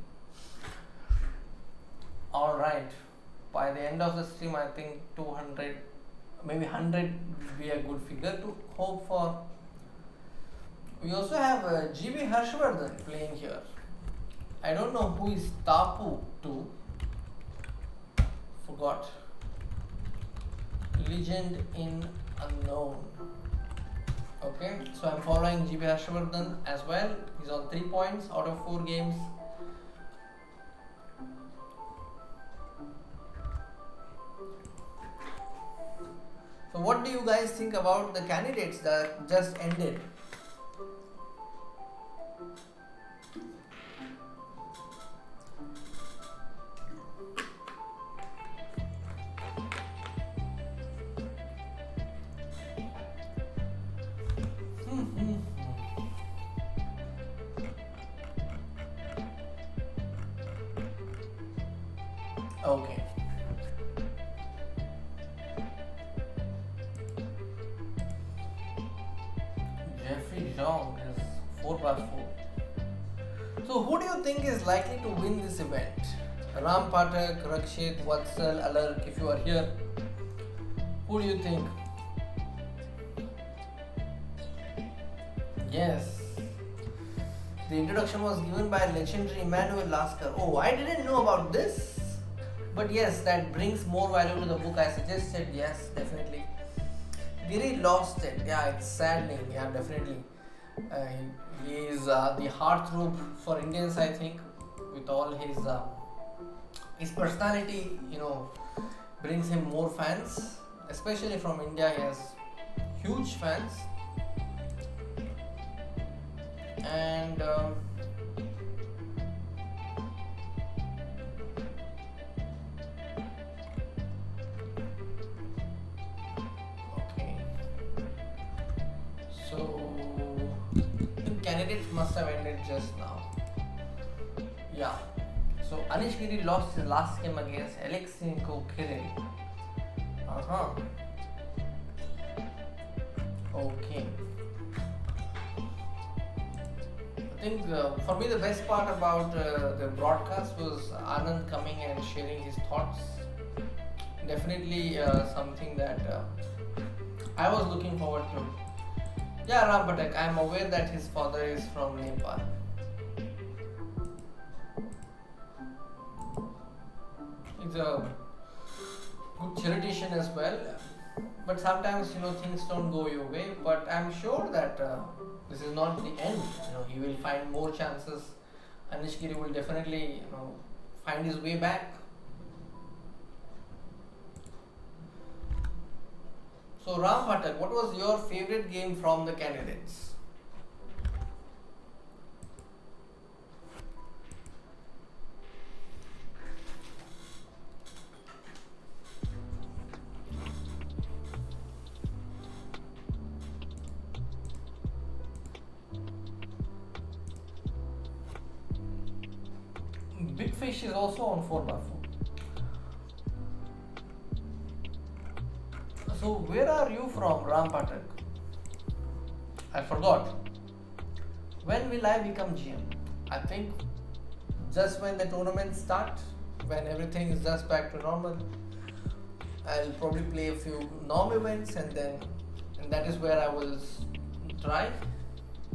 Alright, by the end of the stream, I think 200, maybe 100 would be a good figure to hope for. We also have GB Harshvardhan playing here. I don't know who is Tapu to. Forgot. Legend in unknown. Okay, so I'm following GB Harshvardhan as well. He's on 3 points out of 4 games. So what do you guys think about the candidates that just ended? Okay. Jeffrey Zhang is 4x4. So who do you think is likely to win this event? Ram Pathak, Rakshit, Vatsal, Alark, if you are here, who do you think? Yes. The introduction was given by legendary Emmanuel Lasker. Oh, I didn't know about this. But yes, that brings more value to the book. I suggested, yes, definitely. Giri lost it. Yeah, it's saddening. Yeah, definitely. He is the heartthrob for Indians, I think, with all his personality. Brings him more fans, especially from India. He has huge fans, and okay. So the candidates must have ended just now. Yeah. So Anish Giri lost his last game against Alexenko Kirill. Okay. I think for me the best part about the broadcast was Anand coming and sharing his thoughts. Definitely something that I was looking forward to. Yeah, Ram Pathak, I am aware that his father is from Nepal. He's a good theoretician as well, but sometimes things don't go your way. But I'm sure that this is not the end. He will find more chances. Anish Giri will definitely find his way back. So Ram Pathak, what was your favorite game from the candidates? Big Fish is also on 4x4. So where are you from, Ram Pathak? I forgot. When will I become GM? I think just when the tournament starts, when everything is just back to normal. I'll probably play a few norm events and that is where I will try.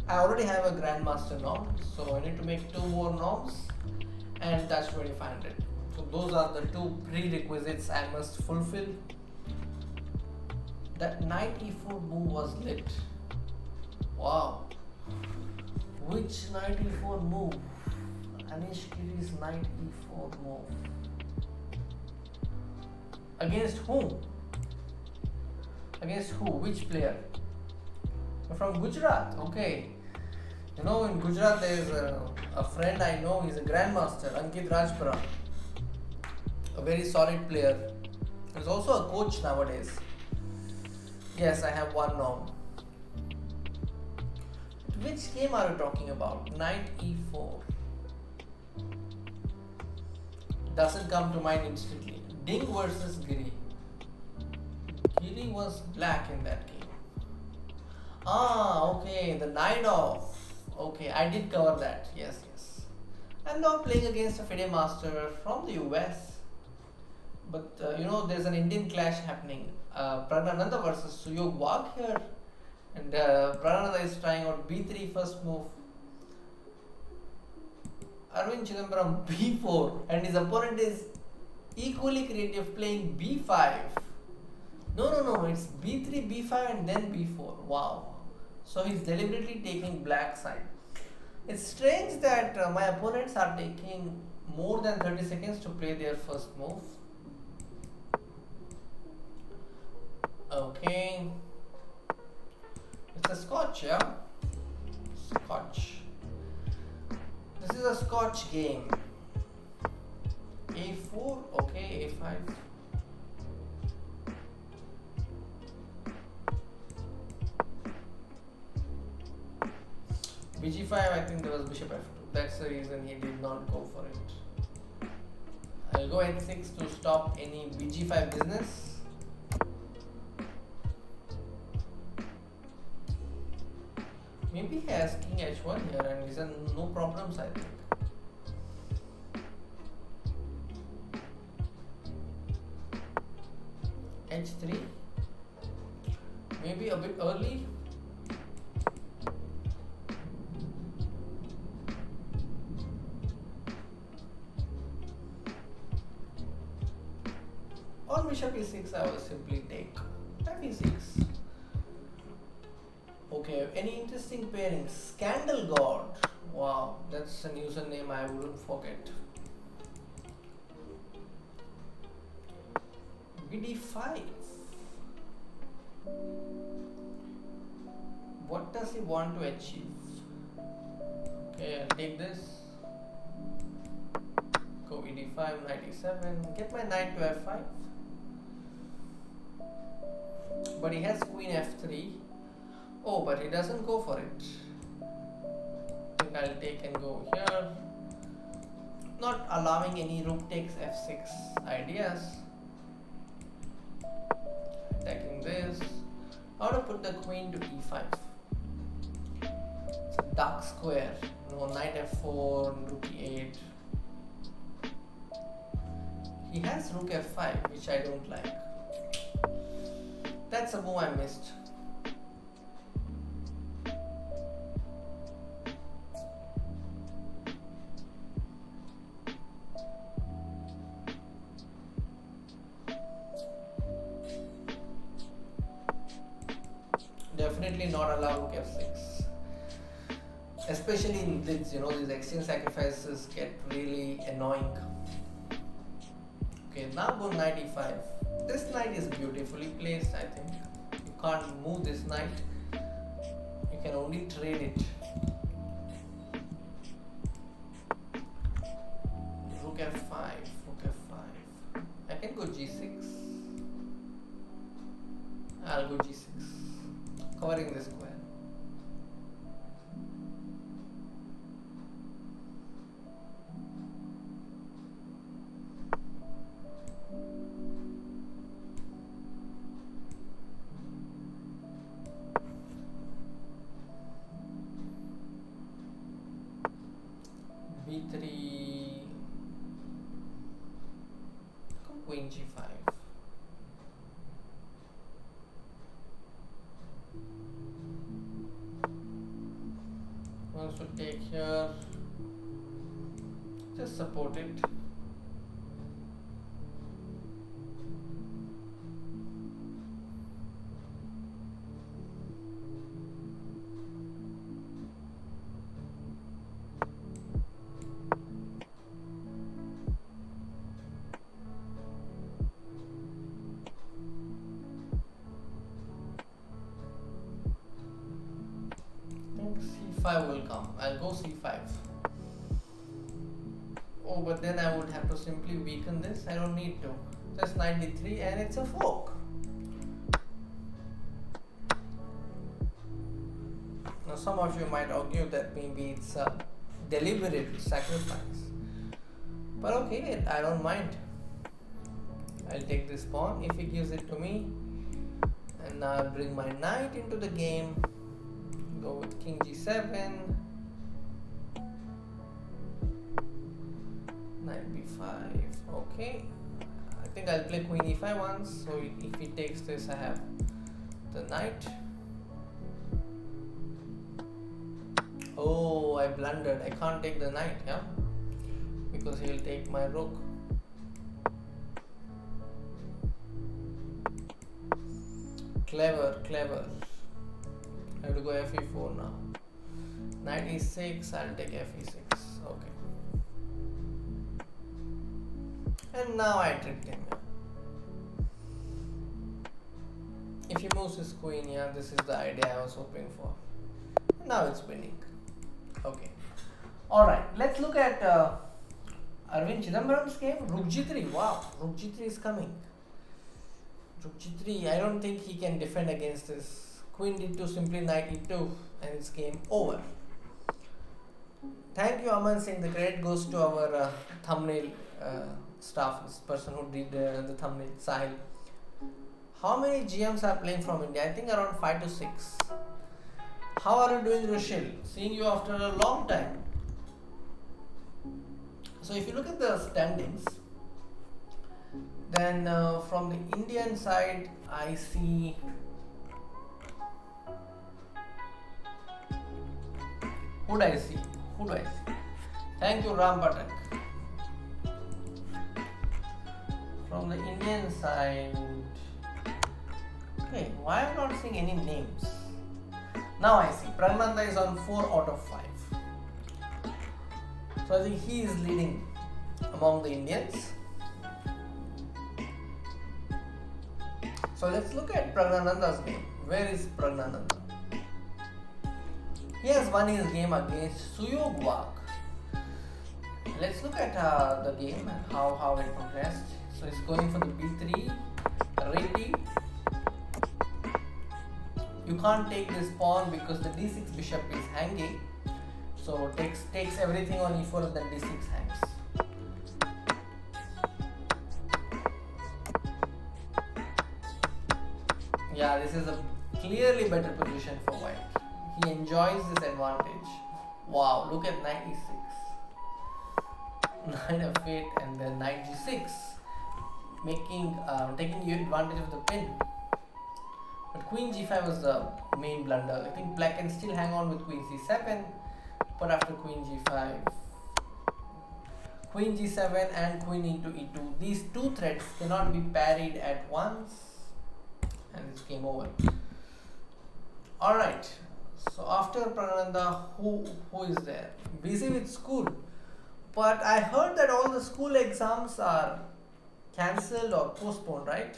I already have a Grandmaster norm, so I need to make 2 more norms and touch 2500. So those are the 2 prerequisites I must fulfill. That knight e4 move was lit. Wow. Which knight e4 move? Anish Giri's knight e4 move. Against whom? Against who? Which player? From Gujarat. Okay. In Gujarat there is a friend I know. He's a grandmaster, Ankit Rajpura. A very solid player. He's also a coach nowadays. Yes, I have 1 norm. Which game are you talking about? Knight e4. Doesn't come to mind instantly. Ding versus Giri. Giri was black in that game. Okay, the knight off. Okay, I did cover that. Yes. I'm now playing against a FIDE master from the US. But there's an Indian clash happening. Praggnanandhaa versus Suyog Wag here. And Praggnanandhaa is trying out b3 first move. Arvind Chidambaram b4 and his opponent is equally creative playing b5. No, it's b3, b5 and then b4. Wow. So he's deliberately taking black side. It's strange that my opponents are taking more than 30 seconds to play their first move. Okay. It's a Scotch, yeah? Scotch. This is a Scotch game. A4, okay, A5. Bg5, I think there was bishop f2. That's the reason he did not go for it. I'll go h6 to stop any bg5 business. Maybe he has king h1 here and he's in no problems, I think. h3, maybe a bit early. On bishop e6, I will simply take knight e6. Okay, any interesting pairings? Scandal God. Wow, that's a username I wouldn't forget. bd5. What does he want to achieve? Okay, I'll take this. Go ed5, knight e7. Get my knight to f5. But he has queen f3. Oh, but he doesn't go for it. I think I'll take and go here. Not allowing any rook takes f6 ideas. Attacking this. How to put the queen to e5? It's a dark square. No, knight f4, rook e8. He has rook f5, which I don't like. That's a move I missed. Definitely not allow rook f6. Especially in blitz, these exchange sacrifices get really annoying. Okay, now go knight e5. This knight is beautifully placed, I think. You can't move this knight. You can only trade it. Rook f5, rook f5. I can go g6. I'll go g6. Covering the square. b3, queen g5. Wants to take here, just support it. C5 will come. I'll go c5. Oh, but then I would have to simply weaken this. I don't need to. Just knight d3 and it's a fork. Now some of you might argue that maybe it's a deliberate sacrifice. But okay, I don't mind. I'll take this pawn if he gives it to me. And now I'll bring my knight into the game. Go with king g7, knight b5. Okay, I think I'll play queen e5 once. So if he takes this, I have the knight. Oh, I blundered. I can't take the knight. Yeah, because he will take my rook. Clever, clever. I have to go fe4 now. Knight e6, I'll take fe6. Okay. And now I tricked him. If he moves his queen, yeah, this is the idea I was hoping for. Now it's winning. Okay. Alright, let's look at Arvind Chidambaram's game. Rook g3. Wow, Rook g3 is coming. Rook g3, I don't think he can defend against this. Queen d2, simply knight e2, and it's game over. Thank you, Aman Singh. The credit goes to our thumbnail staff, this person who did the thumbnail, Sahil. How many GMs are playing from India? I think around 5 to 6. How are you doing, Rushil? Seeing you after a long time. So if you look at the standings, then from the Indian side, I see who do I see? Thank you, Ram Patak. From the Indian side, okay, why am I not seeing any names? Now I see Praggnanandhaa is on 4 out of 5. So I think he is leading among the Indians. So let's look at Praggnanandhaa's game. Where is Praggnanandhaa? He has won his game against Suyog Wak. Let's look at the game and how it progressed. So he's going for the b3, ready. You can't take this pawn because the d6 bishop is hanging. So takes everything on e4 and then d6 hangs. Yeah, this is a clearly better position for white. He enjoys this advantage. Wow, look at knight e6. Knight f8 and then knight g6. Taking advantage of the pin. But queen g5 was the main blunder. I think black can still hang on with queen c7. But after queen g5, queen g7 and queen into e2. These two threats cannot be parried at once. And it's game over. Alright. So after Praggnanandhaa, who is there? Busy with school. But I heard that all the school exams are cancelled or postponed, right?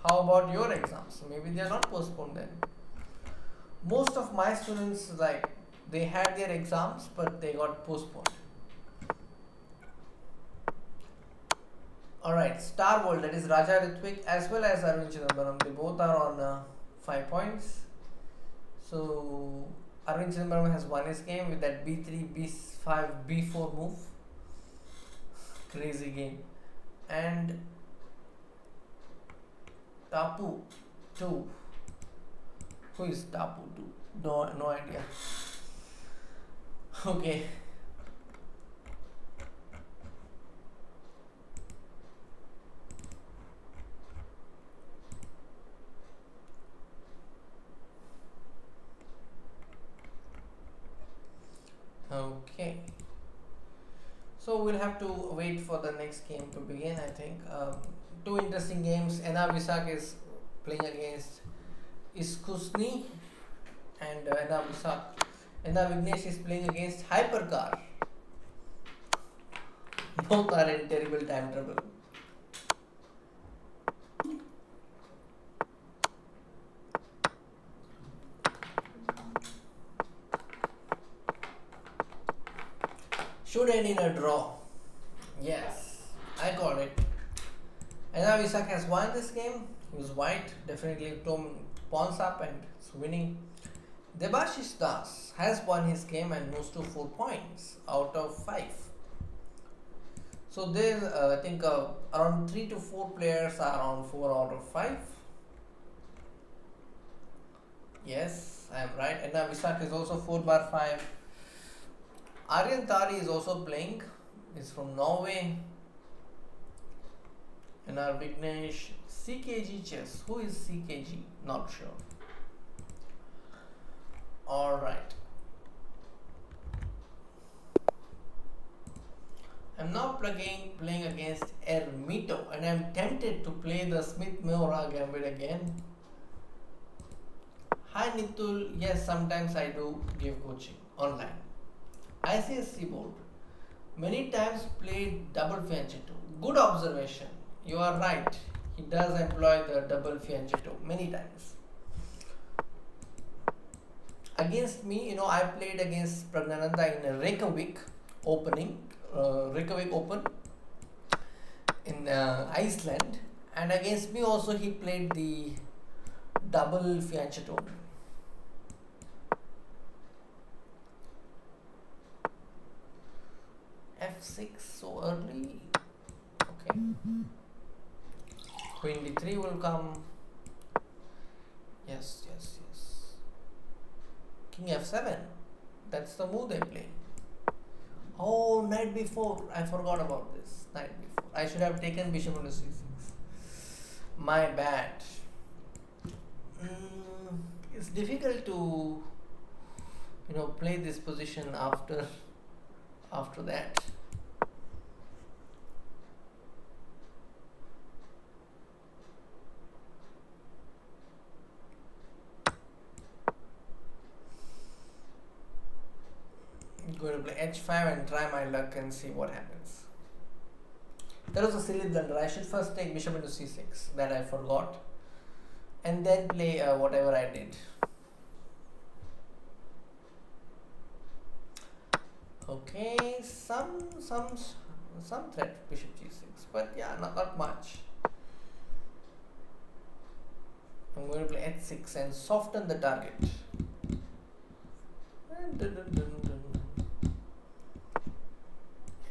How about your exams? Maybe they are not postponed then. Most of my students, they had their exams, but they got postponed. Alright, Star World, that is Raja Ritwik as well as Arvind Chidambaram. They both are on 5 points. So Arvind Chidambaram has won his game with that b3, b5, b4 move. Crazy game. And Tapu 2. Who is Tapu 2? No idea. Okay. Okay. So we'll have to wait for the next game to begin, I think. Two interesting games. Enna Visak is playing against Iskusni and Enna Visak. Enna Vignesh is playing against Hypercar. Both are in terrible time trouble. Should end in a draw. Yes, I got it. Enna Visak has won this game. He was white, definitely pawns up and is winning. Debashish Das has won his game and moves to 4 points out of 5. So there's, I think, around 3 to 4 players are on 4 out of 5. Yes, I am right. Enna Visak is also 4/5. Aryan Tari is also playing. He's from Norway. And our Vignesh, CKG Chess. Who is CKG? Not sure. Alright. now playing against Ermito, and I'm tempted to play the Smith-Mora gambit again. Hi Nitul, yes, sometimes I do give coaching online. ICSC board, many times played double fianchetto. Good observation, you are right. He does employ the double fianchetto many times. Against me, I played against Praggnanandhaa in a Reykjavik Open in Iceland, and against me also he played the double fianchetto. F6 so early. Okay. Queen d3 will come. Yes. King f7. That's the move they play. Oh, knight b4. I forgot about this. Knight b4. I should have taken bishop into c6. My bad. It's difficult to play this position after that. I'm going to play h5 and try my luck and see what happens. That was a silly blunder. I should first take bishop into c6. That I forgot. And then play whatever I did. Okay, some threat bishop g6, but yeah, not much. I'm going to play h6 and soften the target.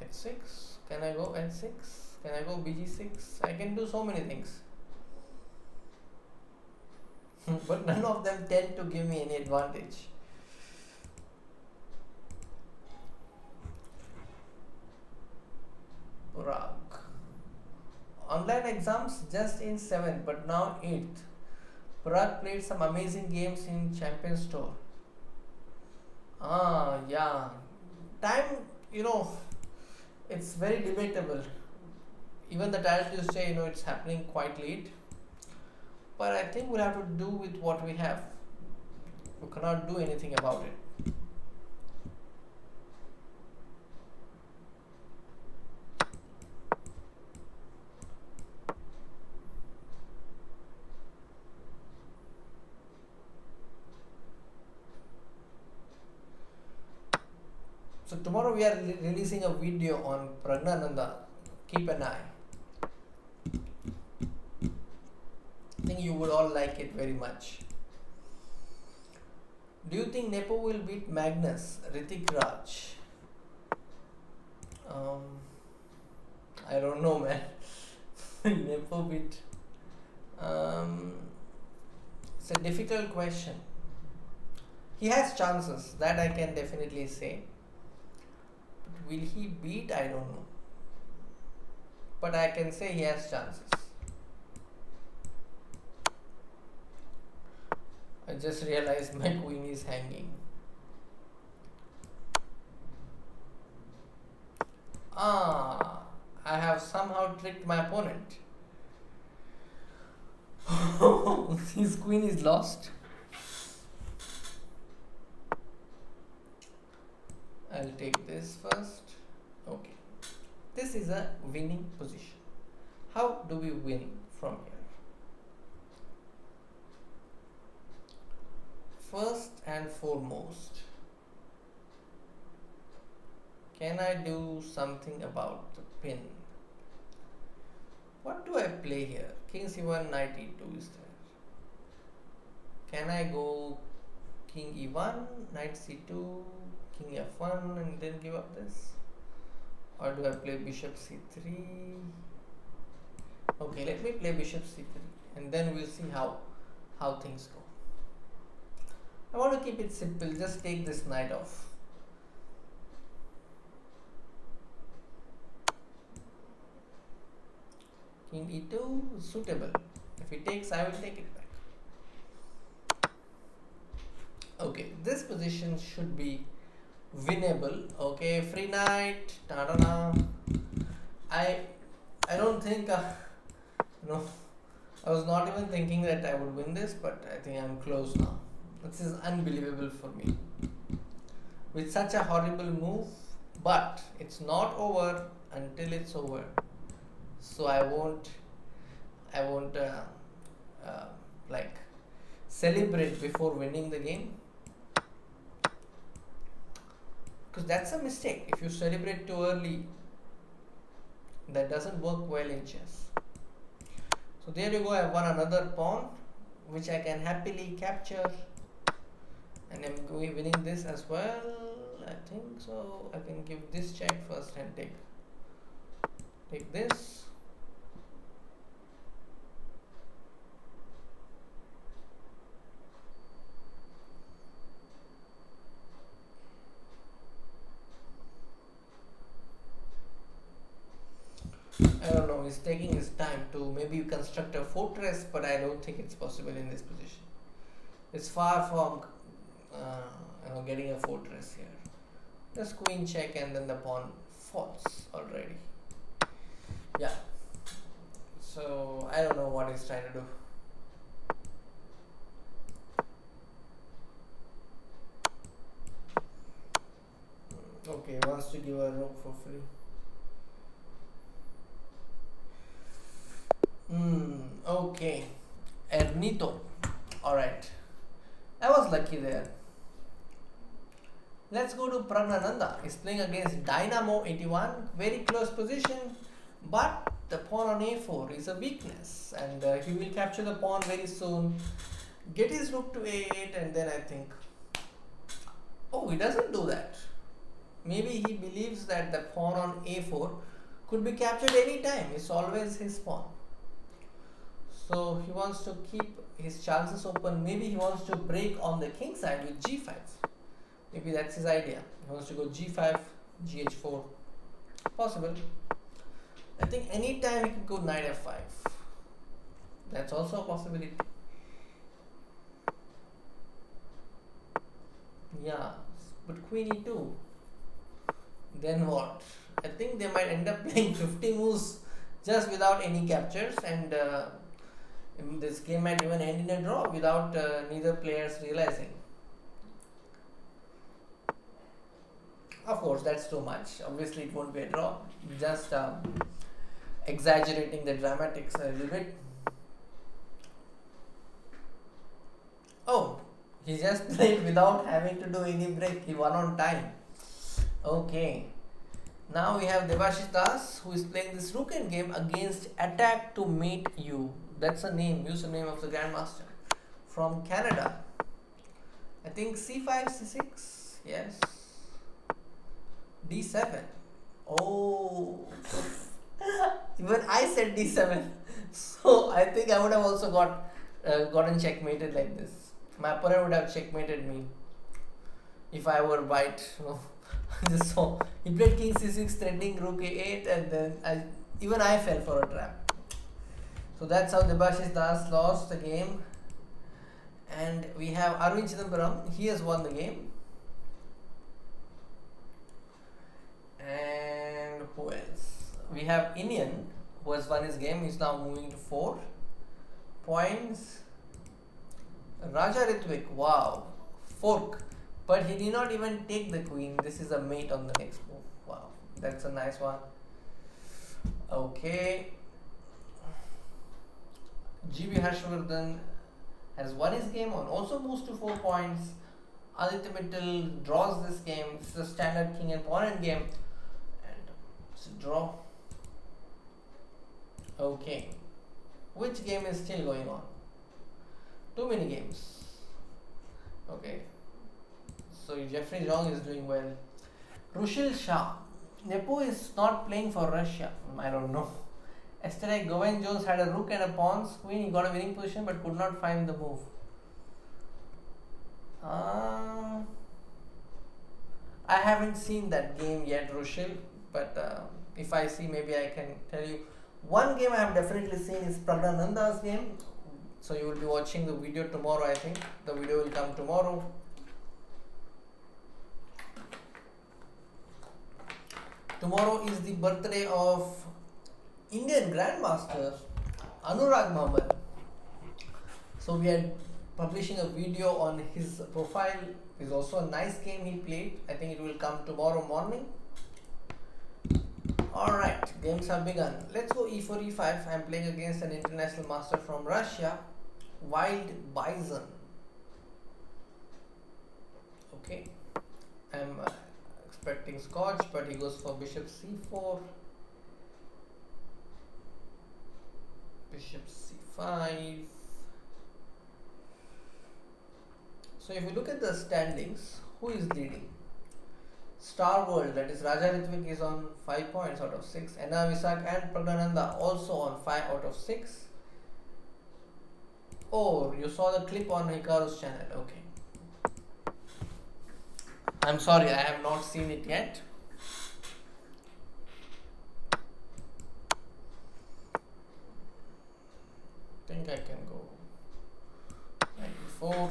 h6. Can I go h6? Can I go bg6? I can do so many things. But none of them tend to give me any advantage. Prague. Online exams just in 7th, but now 8th. Prague played some amazing games in Champions Tour. Yeah. Time, it's very debatable. Even the titles say, it's happening quite late. But I think we'll have to do with what we have. We cannot do anything about it. So tomorrow we are releasing a video on Praggnanandhaa. Keep an eye. I think you would all like it very much. Do you think Nepo will beat Magnus, Ritik Raj? I don't know, man. Nepo beat. It's a difficult question. He has chances, that I can definitely say. But will he beat? I don't know. But I can say he has chances. I just realized my queen is hanging. I have somehow tricked my opponent. His queen is lost. I'll take this first. Okay. This is a winning position. How do we win from here? First and foremost, can I do something about the pin? What do I play here? King c1, knight e2 is there. Can I go king e1, knight c2, king f1 and then give up this? Or do I play bishop c3? Okay, let me play bishop c3 and then we'll see how things go. I want to keep it simple, just take this knight off. King e2 is suitable. If he takes, I will take it back. Okay, this position should be winnable. Okay, free knight, ta-da-da. I I don't think no, I was not even thinking that I would win this, but I think I'm close now. This is unbelievable for me. With such a horrible move, but it's not over until it's over. So I won't uh, like celebrate before winning the game, because that's a mistake. If you celebrate too early, that doesn't work well in chess. So there you go, I won another pawn, which I can happily capture, and I'm winning this as well. I think so. I can give this check first and take this. I don't know, he's taking his time to maybe construct a fortress, but I don't think it's possible in this position. It's far from getting a fortress here. Just queen check and then the pawn falls already. Yeah. So I don't know what he's trying to do. Okay, wants to give a rook for free. Okay. Ernito. Alright. I was lucky there. Let's go to Praggnanandhaa. He's playing against Dynamo 81. Very close position. But the pawn on a4 is a weakness. And he will capture the pawn very soon. Get his rook to a8, and then I think... Oh, he doesn't do that. Maybe he believes that the pawn on a4 could be captured anytime. It's always his pawn. So he wants to keep his chances open. Maybe he wants to break on the king side with g5. Maybe that's his idea. He wants to go g5, gh4. Possible. I think anytime he could go knight f5. That's also a possibility. Yeah, but queen e2. Then what? I think they might end up playing 50 moves just without any captures, and this game might even end in a draw without neither players realizing. Of course, that's too much. Obviously, it won't be a draw. Just exaggerating the dramatics a little bit. Oh, he just played without having to do any break. He won on time. Okay. Now we have Debashish Das, who is playing this rook game against Attack to Meet You. That's a name, username of the Grandmaster from Canada. I think c5, c6. Yes. d7. Oh. Even I said d7. So I think I would have also gotten checkmated like this. My opponent would have checkmated me if I were white. Just so he played king c6, threatening rook a8, and then even I fell for a trap. So that's how Debashish Das lost the game. And we have Arvind Chidambaram. He has won the game. And who else? We have Indian, who has won his game. He's now moving to 4 points. Raja Ritwik, wow, fork. But he did not even take the queen. This is a mate on the next move. Wow, that's a nice one. Okay. GB Harshvardhan has won his game and also moves to 4 points. Aditya Mittal draws this game. It's a standard king and pawn end game. And it's a draw. Okay. Which game is still going on? Too many games. Okay. So Jeffrey Zhong is doing well. Rushil Shah. Nepo is not playing for Russia. I don't know. Yesterday, Govind Jones had a rook and a pawn's queen. He got a winning position but could not find the move. I haven't seen that game yet, Rushil. But if I see, maybe I can tell you. One game I have definitely seen is Praggnanandhaa's game. So you will be watching the video tomorrow, I think. The video will come tomorrow. Tomorrow is the birthday of Indian Grandmaster Anurag Mamal. So we are publishing a video on his profile. It's also a nice game he played. I think it will come tomorrow morning. Alright, games have begun. Let's go e4, e5. I'm playing against an international master from Russia, Wild Bison. Okay, I'm expecting Scotch, but he goes for bishop c4, bishop c5. So if you look at the standings, who is leading? Star World, that is Raja Ritvik, is on 5 points out of 6. Anna Visak and Praggnanandhaa also on 5 out of 6. Oh, you saw the clip on Hikaru's channel. Okay. I'm sorry, I have not seen it yet. Think I can go 94,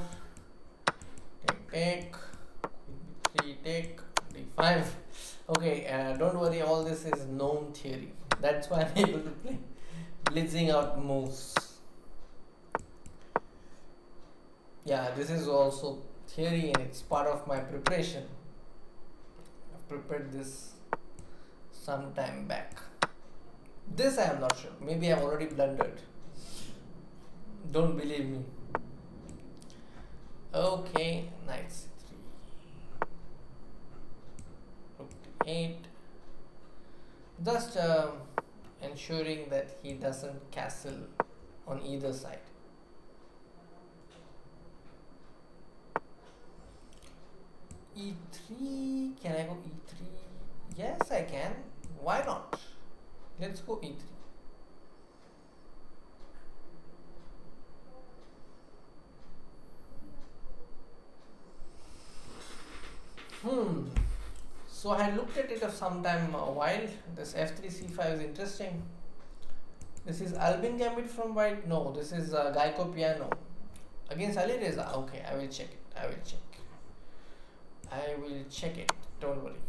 take, 3 take, d5. Okay, don't worry, all this is known theory. That's why I'm able to play blitzing out moves. Yeah, this is also theory and it's part of my preparation. I've prepared this some time back. This I am not sure. Maybe I've already blundered. Don't believe me. Okay, knight c3, rook d8. Just ensuring that he doesn't castle on either side. e3, can I go e3? Yes, I can. Why not? Let's go e3. So I had looked at it of some time a while. This f3 c5 is interesting. This is Albin Gambit from white. No, this is Geico Piano against Ali Reza. Okay, I will check it. I will check it. Don't worry.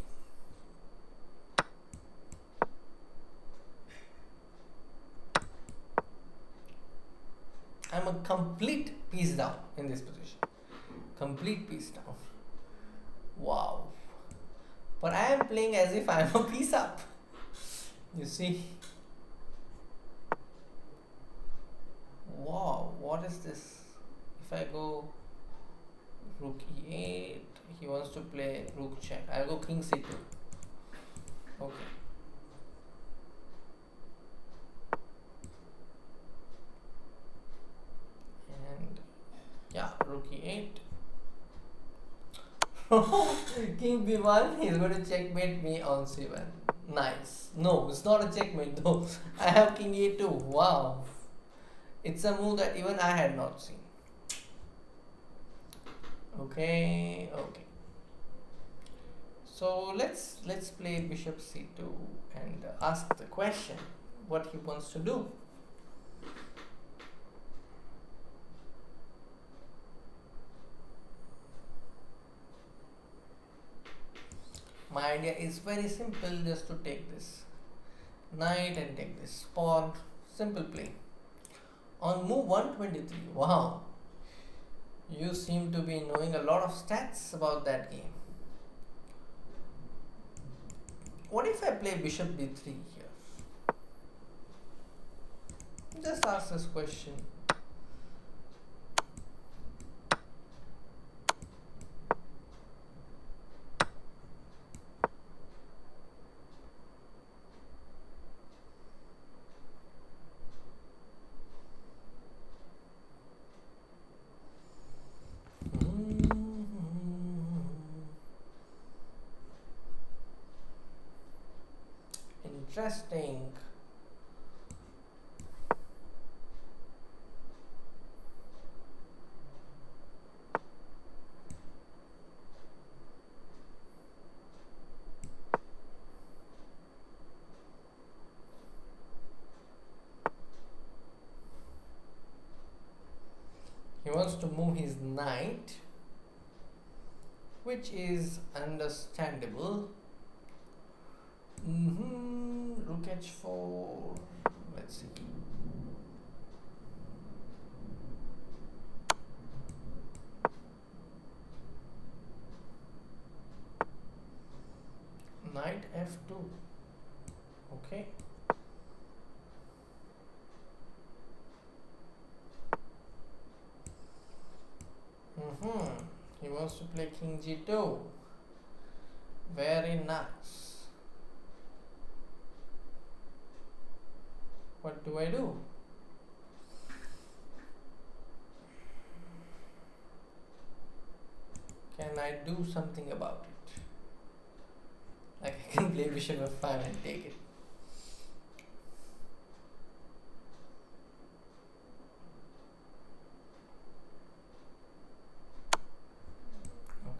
I'm a complete piece down in this position. Complete piece down. Wow. But I am playing as if I am a piece up. You see? Wow, what is this? If I go rook e8, he wants to play rook check. I'll go king c2. Okay. And yeah, rook e8. King b1, he's going to checkmate me on c1. Nice. No, it's not a checkmate though. I have king a2. Wow. It's a move that even I had not seen. Okay. So let's play bishop c2 and ask the question what he wants to do. My idea is very simple, just to take this knight and take this pawn. Simple play. On move 123, wow, you seem to be knowing a lot of stats about that game. What if I play bishop b3 here? Just ask this question. Interesting. He wants to move his knight, which is understandable. Rook h4. let's see. Knight f2. Okay. He wants to play king g2. Very nice. What do I do? Can I do something about it? Like I can play bishop f5 and take it.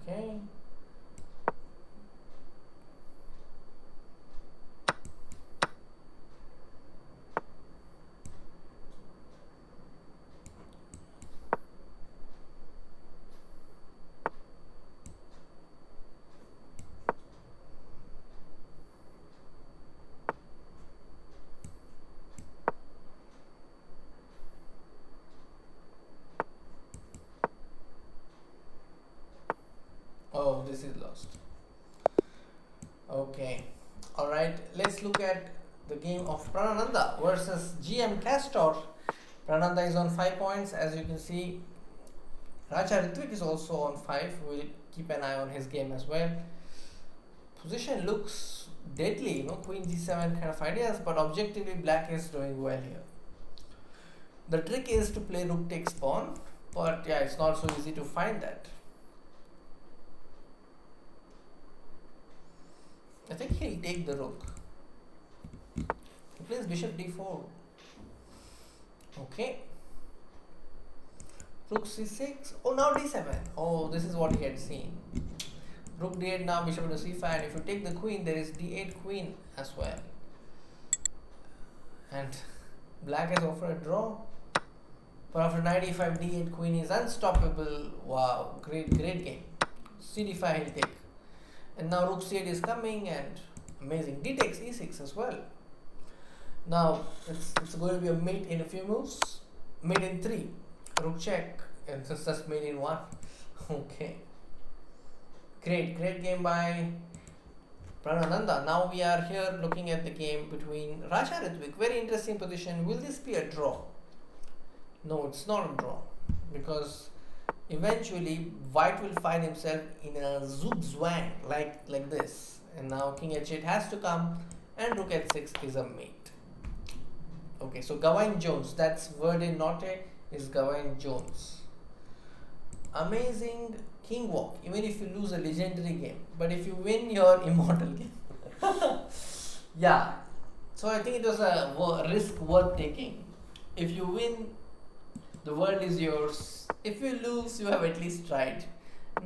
Okay. Oh, this is lost. Okay. Alright, let's look at the game of Praggnanandhaa versus GM Castor. Praggnanandhaa is on 5 points. As you can see, Raja Ritvik is also on 5. We'll keep an eye on his game as well. Position looks deadly, Queen g7 kind of ideas, but objectively black is doing well here. The trick is to play rook takes pawn, but yeah, it's not so easy to find that. I think he'll take the rook. He plays bishop d4. Okay. Rook c6. Oh, now d7. Oh, this is what he had seen. Rook d8, now bishop to c5. And if you take the queen, there is d8 queen as well. And black has offered a draw. But after knight e5, d8 queen is unstoppable. Wow, great game. cd5 he'll take. And now rook c8 is coming, and amazing. D takes e6 as well. Now it's going to be a mate in a few moves. Mate in 3. Rook check. And it's just mate in 1. Okay. Great game by Praggnanandhaa. Now we are here looking at the game between Raja Ritvik. Very interesting position. Will this be a draw? No, it's not a draw. Because eventually white will find himself in a zugzwang like this, and now king h8 has to come, and rook h6 is a mate. Okay, so Gawain Jones, that's word in Notte is Gawain Jones. Amazing king walk, even if you lose a legendary game, but if you win your immortal game. Yeah, so I think it was a risk worth taking. If you win, the world is yours. If you lose, you have at least tried.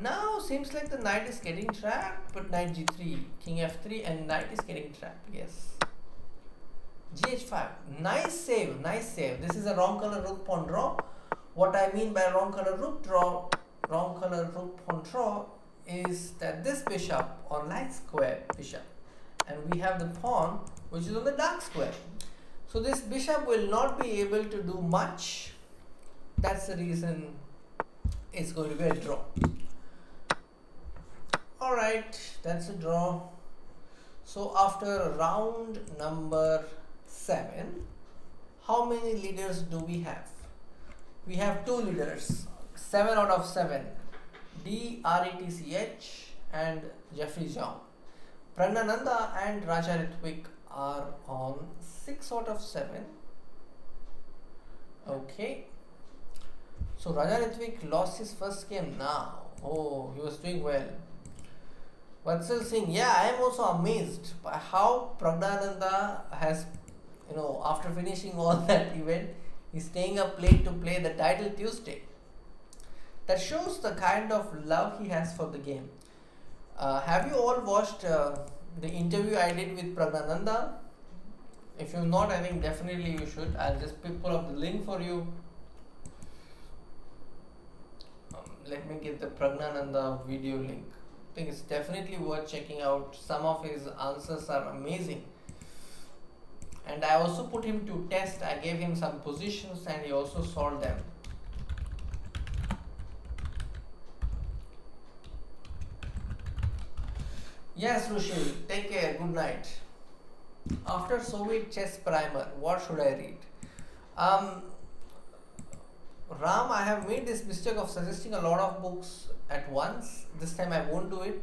Now seems like the knight is getting trapped, but knight g3, king f3, and knight is getting trapped. Yes. gh5. Nice save. This is a wrong color rook pawn draw. What I mean by wrong color rook pawn draw is that this bishop on light square bishop, and we have the pawn which is on the dark square. So this bishop will not be able to do much. That's the reason it's going to be a draw. Alright, that's a draw. So after round number 7, how many leaders do we have? We have 2 leaders. 7 out of 7. DRETCH and Jeffrey Zhang. Praggnanandhaa and Raja Ritvik are on 6 out of 7. Okay. So Raja Ritvik lost his first game now. Oh, he was doing well. Vatsal Singh, yeah, I am also amazed by how Praggnanandhaa has, after finishing all that event, he's staying up late to play the title Tuesday. That shows the kind of love he has for the game. Have you all watched the interview I did with Praggnanandhaa? If you've not, I think definitely you should. I'll just pull up the link for you. Let me get the Praggnanandhaa video link. I think it's definitely worth checking out. Some of his answers are amazing. And I also put him to test. I gave him some positions and he also solved them. Yes, Rushil, take care. Good night. After Soviet chess primer, what should I read? Um, Ram, I have made this mistake of suggesting a lot of books at once. This time I won't do it.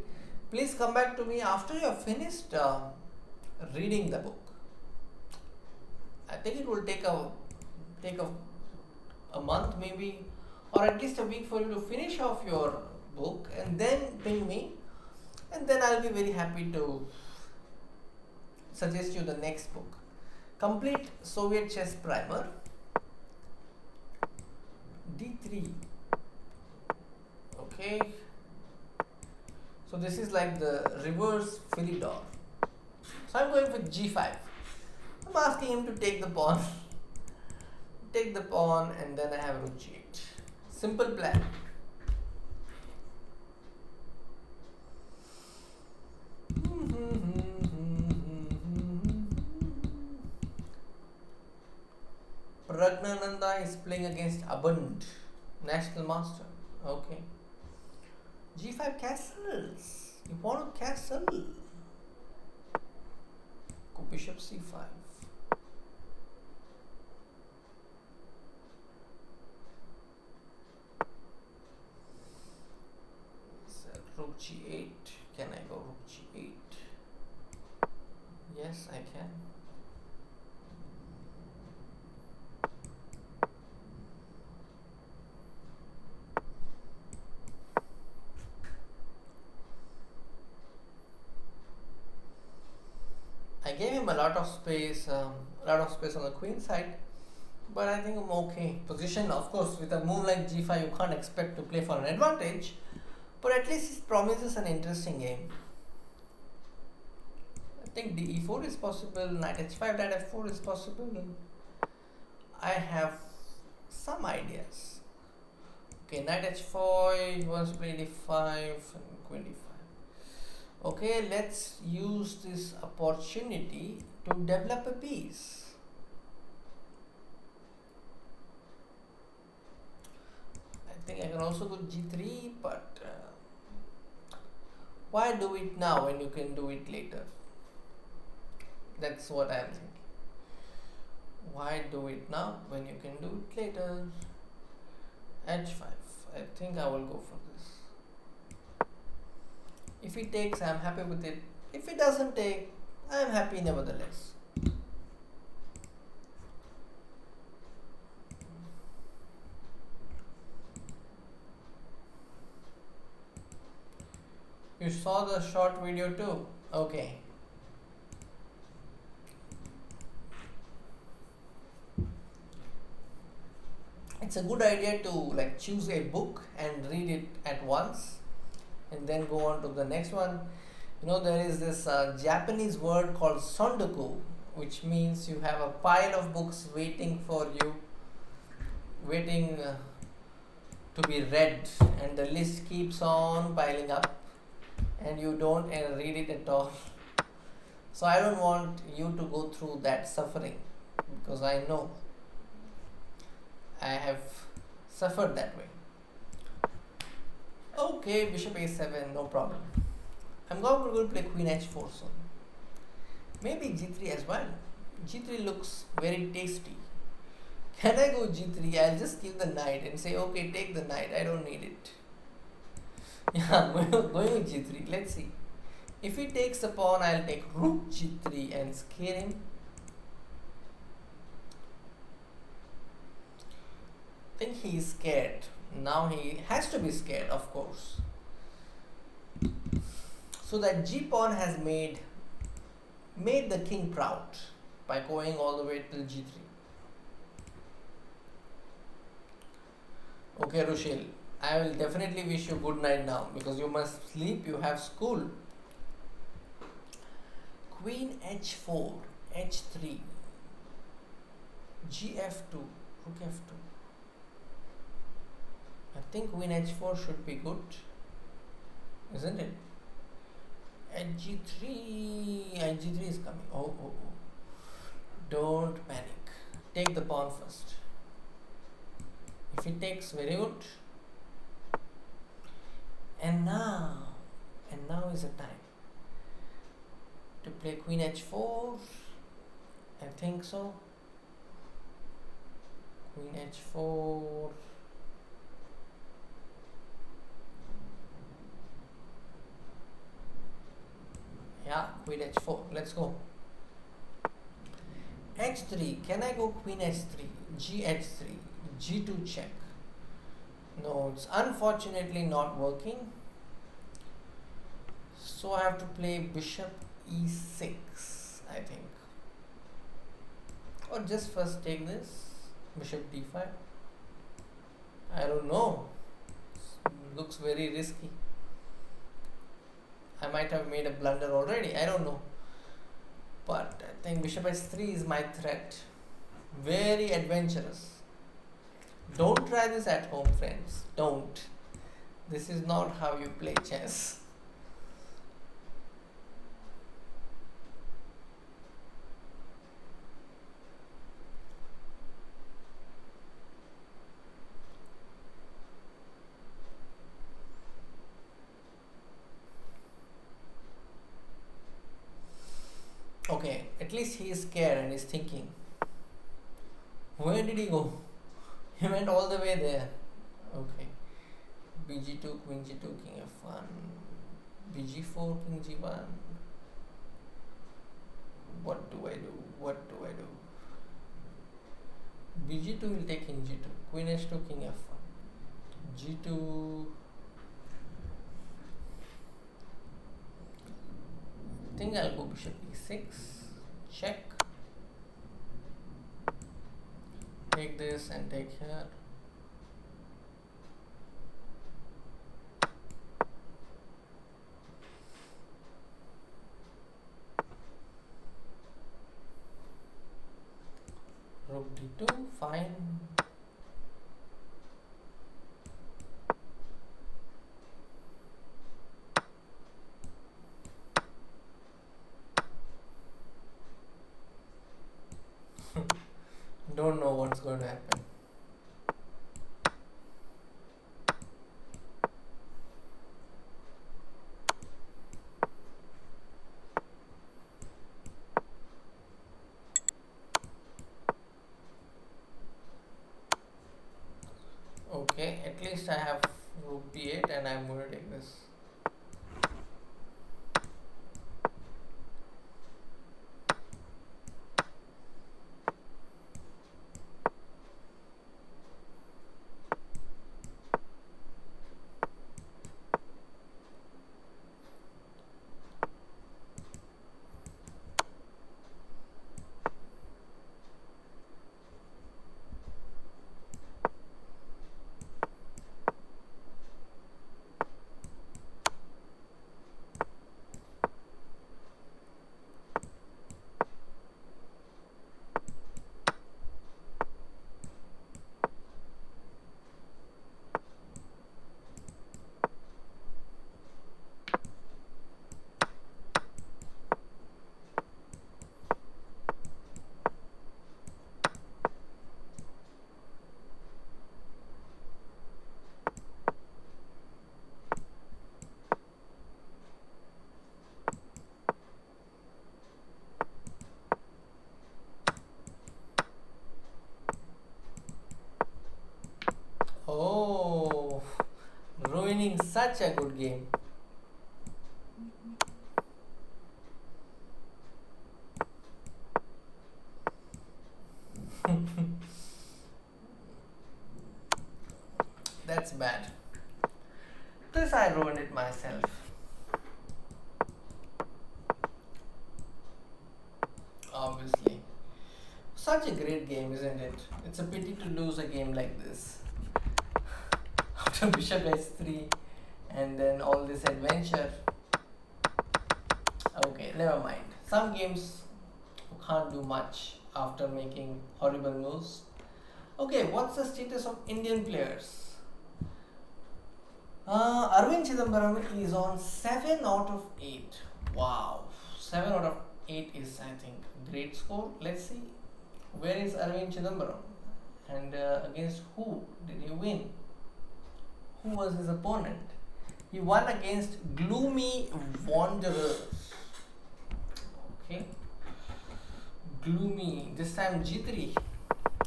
Please come back to me after you have finished reading the book. I think it will take a month maybe, or at least a week for you to finish off your book and then ping me, and then I'll be very happy to suggest you the next book. Complete Soviet chess primer. D3. Okay. So this is like the reverse Philidor. So I'm going for G5. I'm asking him to take the pawn. Take the pawn and then I have rook G8. Simple plan. Praggnanandhaa is playing against Abund, national master. Okay. G5 castles. You want to castle? Go bishop C5. So rook G8. Can I go rook G8? Yes, I can. I gave him a lot of space on the queen side, but I think I'm okay. Position, of course, with a move like G5, you can't expect to play for an advantage, but at least it promises an interesting game. I think DE4 is possible, knight H5, knight F4 is possible. I have some ideas. Okay, knight H4, he wants to play D5 and queen D5. Okay, let's use this opportunity to develop a piece. I think I can also go G3, but why do it now when you can do it later? That's what I'm thinking. Why do it now when you can do it later? H5. I think I will go for this. If he takes, I am happy with it. If he doesn't take, I am happy nevertheless. You saw the short video too? Okay. It's a good idea to like choose a book and read it at once and then go on to the next one. You know, there is this Japanese word called sondoku, which means you have a pile of books waiting for you, waiting to be read, and the list keeps on piling up and you don't read it at all. So I don't want you to go through that suffering, because I know I have suffered that way. Okay, bishop a7, no problem. I'm going to play queen h4 soon. Maybe g3 as well. G3 looks very tasty. Can I go g3? I'll just give the knight and say, okay, take the knight. I don't need it. Yeah, I'm going with g3. Let's see. If he takes the pawn, I'll take rook g3 and scare him. I think he is scared. Now he has to be scared, of course. So that g pawn has made the king proud by going all the way till g3. Okay, Rushil, I will definitely wish you good night now, because you must sleep, you have school. Queen h4, h3, gf2, rook f2. I think queen h4 should be good, isn't it? H g3 is coming. Oh. Don't panic. Take the pawn first. If it takes, very good. And now is the time to play queen h4. I think so. Queen h4. Yeah, queen h4. Let's go. h3. Can I go queen h3? gh3. g2 check. No, it's unfortunately not working. So I have to play bishop e6, I think. Or just first take this. Bishop d5. I don't know. Looks very risky. I might have made a blunder already. I don't know. But I think bishop h3 is my threat. Very adventurous. Don't try this at home, friends. Don't. This is not how you play chess. Okay, at least he is scared and is thinking. Where did he go? He went all the way there. Okay. bg2, queen g2, king f1, bg4, king g1. What do I do? What do I do? bg2 will take king g2, queen h2, king f1, g2. I think I'll go bishop e6, check. Take this and take here. Rook d2, fine. Don't know what's going to happen. Okay, at least I have rook d8 and I'm going to take this. Oh, ruining such a good game. That's bad. This I ruined it myself. Obviously. Such a great game, isn't it? It's a pity to lose a game like this. After bishop h3 and then all this adventure. Okay, never mind. Some games you can't do much after making horrible moves. Okay, what's the status of Indian players? Arvind Chidambaram is on 7 out of 8. Wow, 7 out of 8 is, I think, great score. Let's see Where is Arvind Chidambaram? And against who did he win? Who was his opponent? He won against Gloomy Wanderers. Okay. Gloomy. This time G3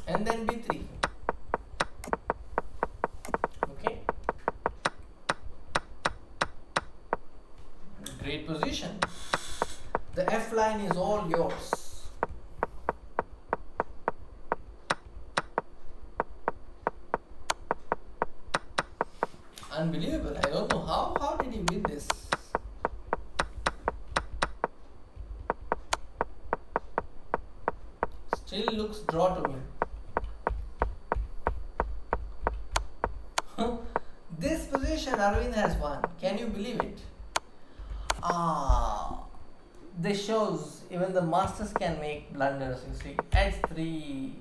and then B3. Okay. Great position. The F line is all yours. Unbelievable. I don't know how did he win this. Still looks draw to me. This position Arvind has won. Can you believe it? This shows even the masters can make blunders. You see, h3,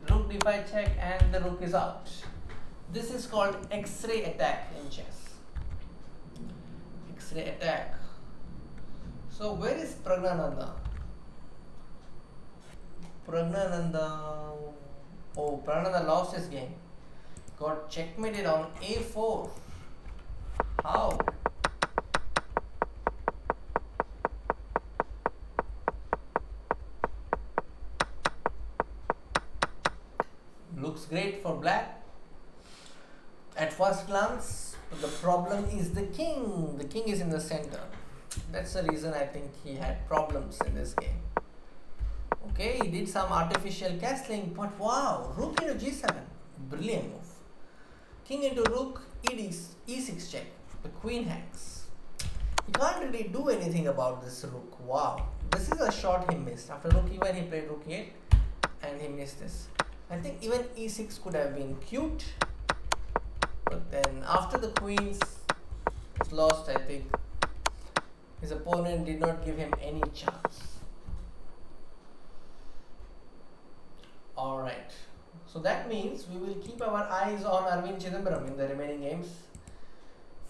rook d5 check, and the rook is out. This is called X-ray attack in chess. X-ray attack. So where is Praggnanandhaa? Praggnanandhaa lost his game. Got checkmated on a4. How? Looks great for black at first glance, but the problem is the king. The king is in the center. That's the reason I think he had problems in this game. Okay, he did some artificial castling, but wow, rook into g7. Brilliant move. King into rook, e6 check. The queen hangs. He can't really do anything about this rook. Wow, this is a shot he missed. After rook e1, he played rook e8 and he missed this. I think even e6 could have been cute, but then after the queens was lost, I think his opponent did not give him any chance. Alright, so that means we will keep our eyes on Arvind Chidambaram in the remaining games.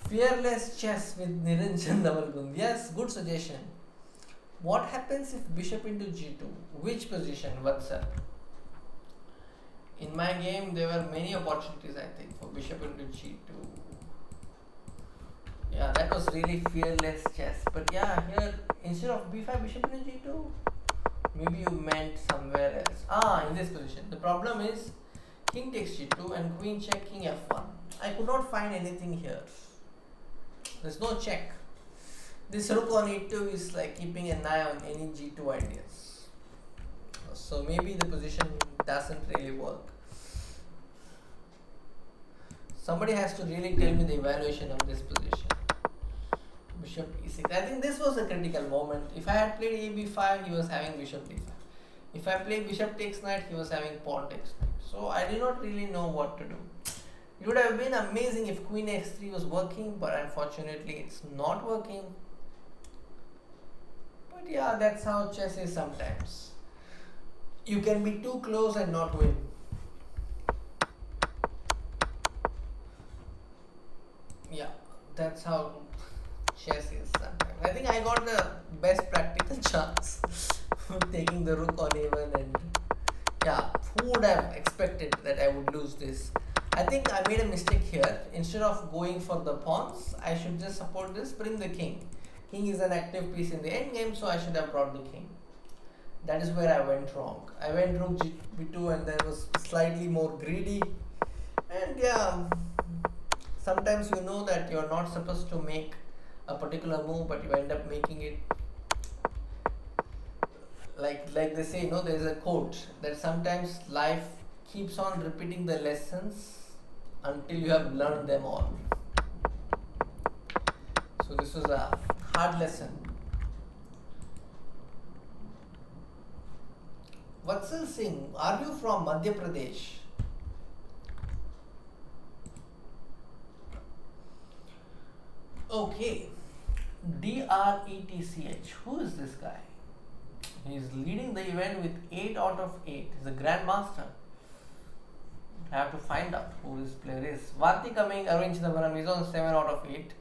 Fearless chess with Niranjan Navalgund. Yes, good suggestion. What happens if bishop into g2? Which position? What's up? In my game, there were many opportunities, I think, for bishop into g2. Yeah, that was really fearless chess. But yeah, here, instead of b5, bishop into g2, maybe you meant somewhere else. In this position. The problem is, king takes g2 and queen check, king f1. I could not find anything here. There's no check. This rook on e2 is like keeping an eye on any g2 ideas. So maybe the position doesn't really work. Somebody has to really tell me the evaluation of this position. Bishop e6. I think this was a critical moment. If I had played a b5, he was having bishop d5. If I played bishop takes knight, he was having pawn takes knight. So I did not really know what to do. It would have been amazing if queen x3 was working, but unfortunately it's not working. But yeah, that's how chess is sometimes. You can be too close and not win. Yeah, that's how chess is sometimes. I think I got the best practical chance taking the rook on a1, and yeah, who would have expected that I would lose this? I think I made a mistake here. Instead of going for the pawns, I should just support this, bring the king. King is an active piece in the endgame, so I should have brought the king. That is where I went wrong. I went rook b2 and then was slightly more greedy. And yeah, sometimes you know that you're not supposed to make a particular move, but you end up making it. Like they say, there is a quote that sometimes life keeps on repeating the lessons until you have learned them all. So this was a hard lesson. Vatsal Singh, are you from Madhya Pradesh? Okay, DRETCH. Who is this guy? He is leading the event with 8 out of 8. He's a grandmaster. I have to find out who this player is. Vati coming, Arvind Chidambaram is on 7 out of 8.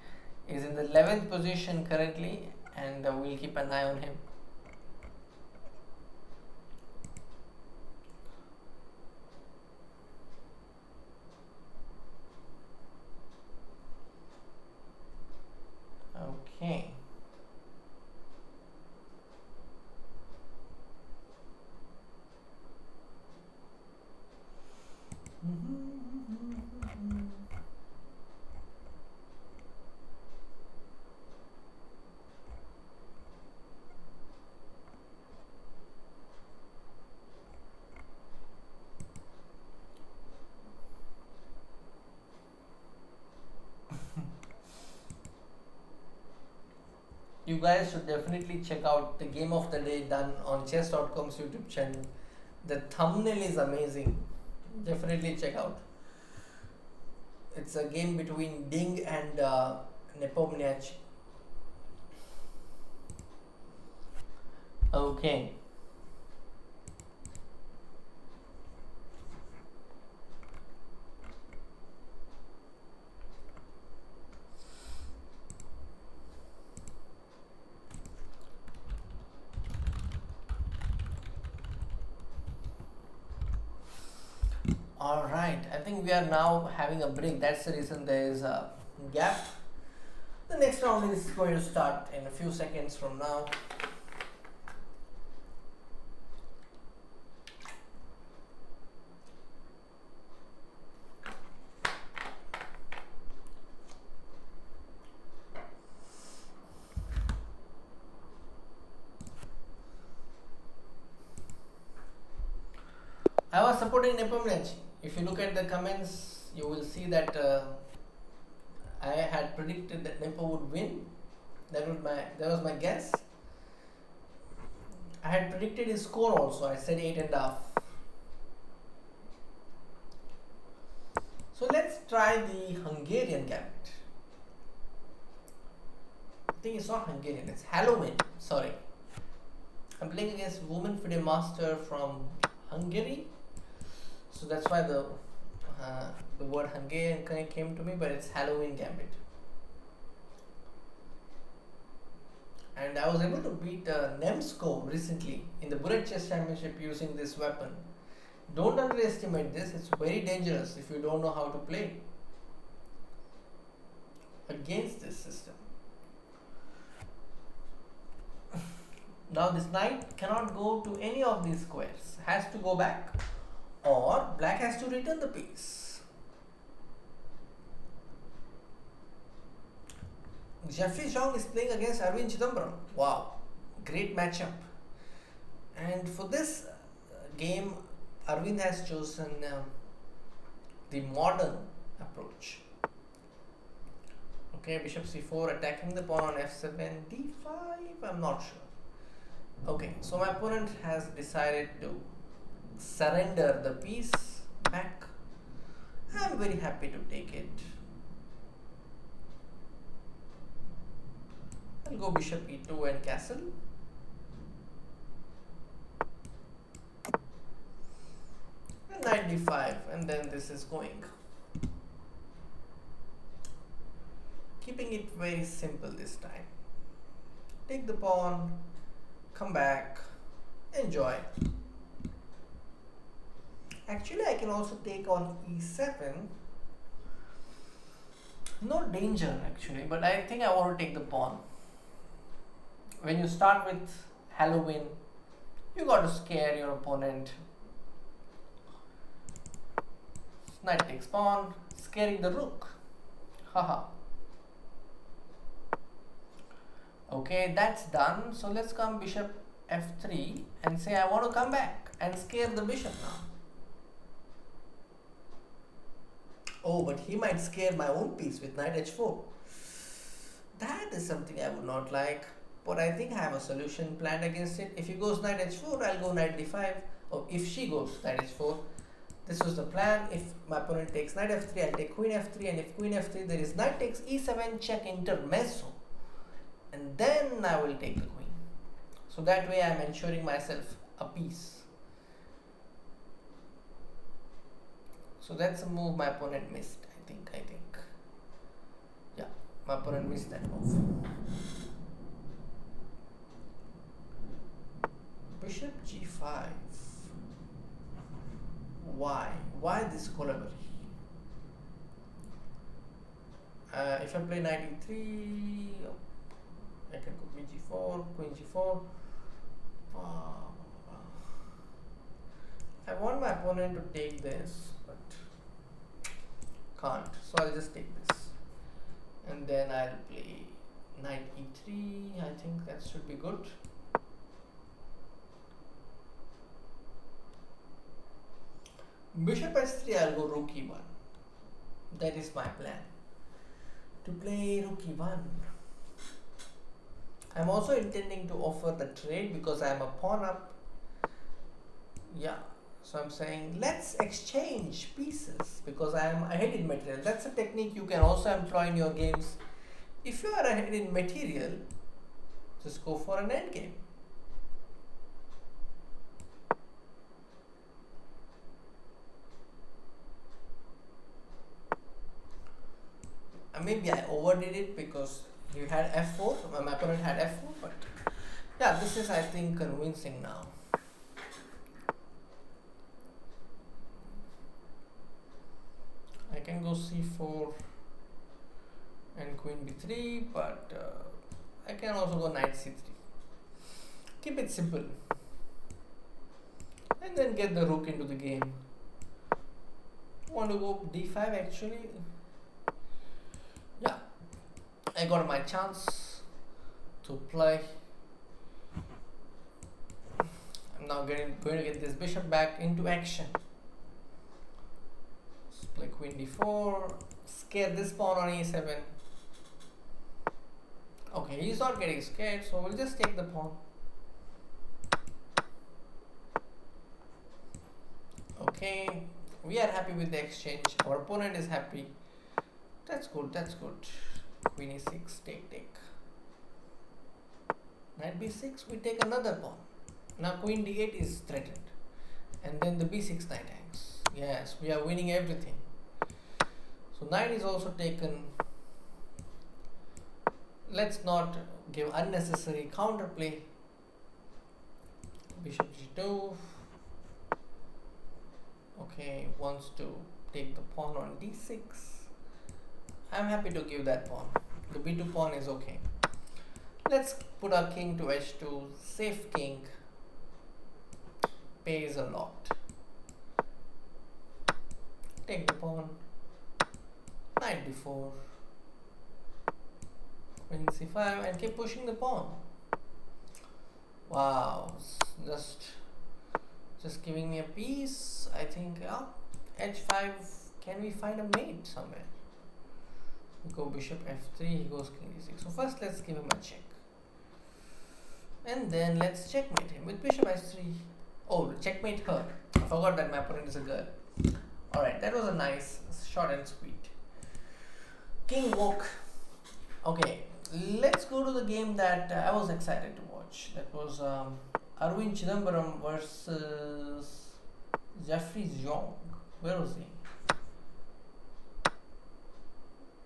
Is in the 11th position currently, and we'll keep an eye on him. you guys should definitely check out the game of the day done on chess.com's YouTube channel. The thumbnail is amazing. Definitely check out. It's a game between Ding and Nepomniachtchi. Okay. Alright, I think we are now having a break. That's the reason there is a gap. The next round is going to start in a few seconds from now. I was supporting Nepomniachtchi. If you look at the comments, you will see that I had predicted that Nepo would win. That was my guess. I had predicted his score also. I said 8.5. So let's try the Hungarian gambit. I think it's not Hungarian, it's Halloween. Sorry. I'm playing against Woman FIDE Master from Hungary. So that's why the word Hungarian came to me, but it's Halloween gambit. And I was able to beat Nemsko recently in the Bullet Chess Championship using this weapon. Don't underestimate this, it's very dangerous if you don't know how to play against this system. Now this knight cannot go to any of these squares, has to go back, or black has to return the piece. Jeffrey Zhang is playing against Arvind Chidambaram. Wow, great matchup. And for this game, Arvind has chosen the modern approach. Okay, bishop c4, attacking the pawn on f7, d5, I'm not sure. Okay, so my opponent has decided to surrender the piece back. I'm very happy to take it. I'll go bishop e2 and castle. And knight d5, and then this is going. Keeping it very simple this time. Take the pawn, come back, enjoy. Actually, I can also take on e7. No danger actually, but I think I want to take the pawn. When you start with Halloween, you got to scare your opponent. Knight takes pawn, scaring the rook. Haha. Okay, that's done. So let's come bishop f3 and say I want to come back and scare the bishop now. Oh, but he might scare my own piece with knight h4. That is something I would not like, but I think I have a solution planned against it. If he goes knight h4, I'll go knight d5. Or if she goes knight h4, this was the plan. If my opponent takes knight f3, I'll take queen f3, and if queen f3, there is knight takes e7 check intermezzo, and then I will take the queen. So that way I am ensuring myself a piece. So that's a move my opponent missed, I think. Yeah, my opponent missed that move. Bishop g5. Why? Why this collinery? If I play knight e3, I can go queen g4, queen g4. I want my opponent to take this, but can't. So I'll just take this. And then I'll play knight e3. I think that should be good. Bishop h3, I'll go rook e1. That is my plan. To play rook e1. I'm also intending to offer the trade because I'm a pawn up. Yeah, so I'm saying let's exchange pieces because I am ahead in material. That's a technique you can also employ in your games. If you are ahead in material, just go for an end game. Maybe I overdid it because you had f4, my opponent had f4, but yeah, this is I think convincing now. I can go c4 and queen b3, but I can also go knight c3. Keep it simple and then get the rook into the game. Want to go d5 actually? Yeah, I got my chance to play. I'm now going to get this bishop back into action. Let's play queen d4, scare this pawn on e7. Okay, he's not getting scared, so we'll just take the pawn. Okay, we are happy with the exchange. Our opponent is happy. That's good, that's good. Queen e6, take. Knight b6, we take another pawn. Now queen d8 is threatened. And then the b6 knight hangs. Yes, we are winning everything. So knight is also taken. Let's not give unnecessary counterplay. Bishop g2. Okay, wants to take the pawn on d6. I'm happy to give that pawn. The b2 pawn is okay. Let's put our king to h2. Safe king pays a lot. Take the pawn. Knight d4. Queen c5 and keep pushing the pawn. Wow, just giving me a piece. I think h5. Can we find a mate somewhere? We go bishop f3, he goes king d6. So first let's give him a check. And then let's checkmate him with bishop h3. Oh, checkmate her. I forgot that my opponent is a girl. Alright, that was a nice, short and sweet. King woke. Okay, let's go to the game that I was excited to watch. That was Arvind Chidambaram versus Jeffrey Zhong. Where was he?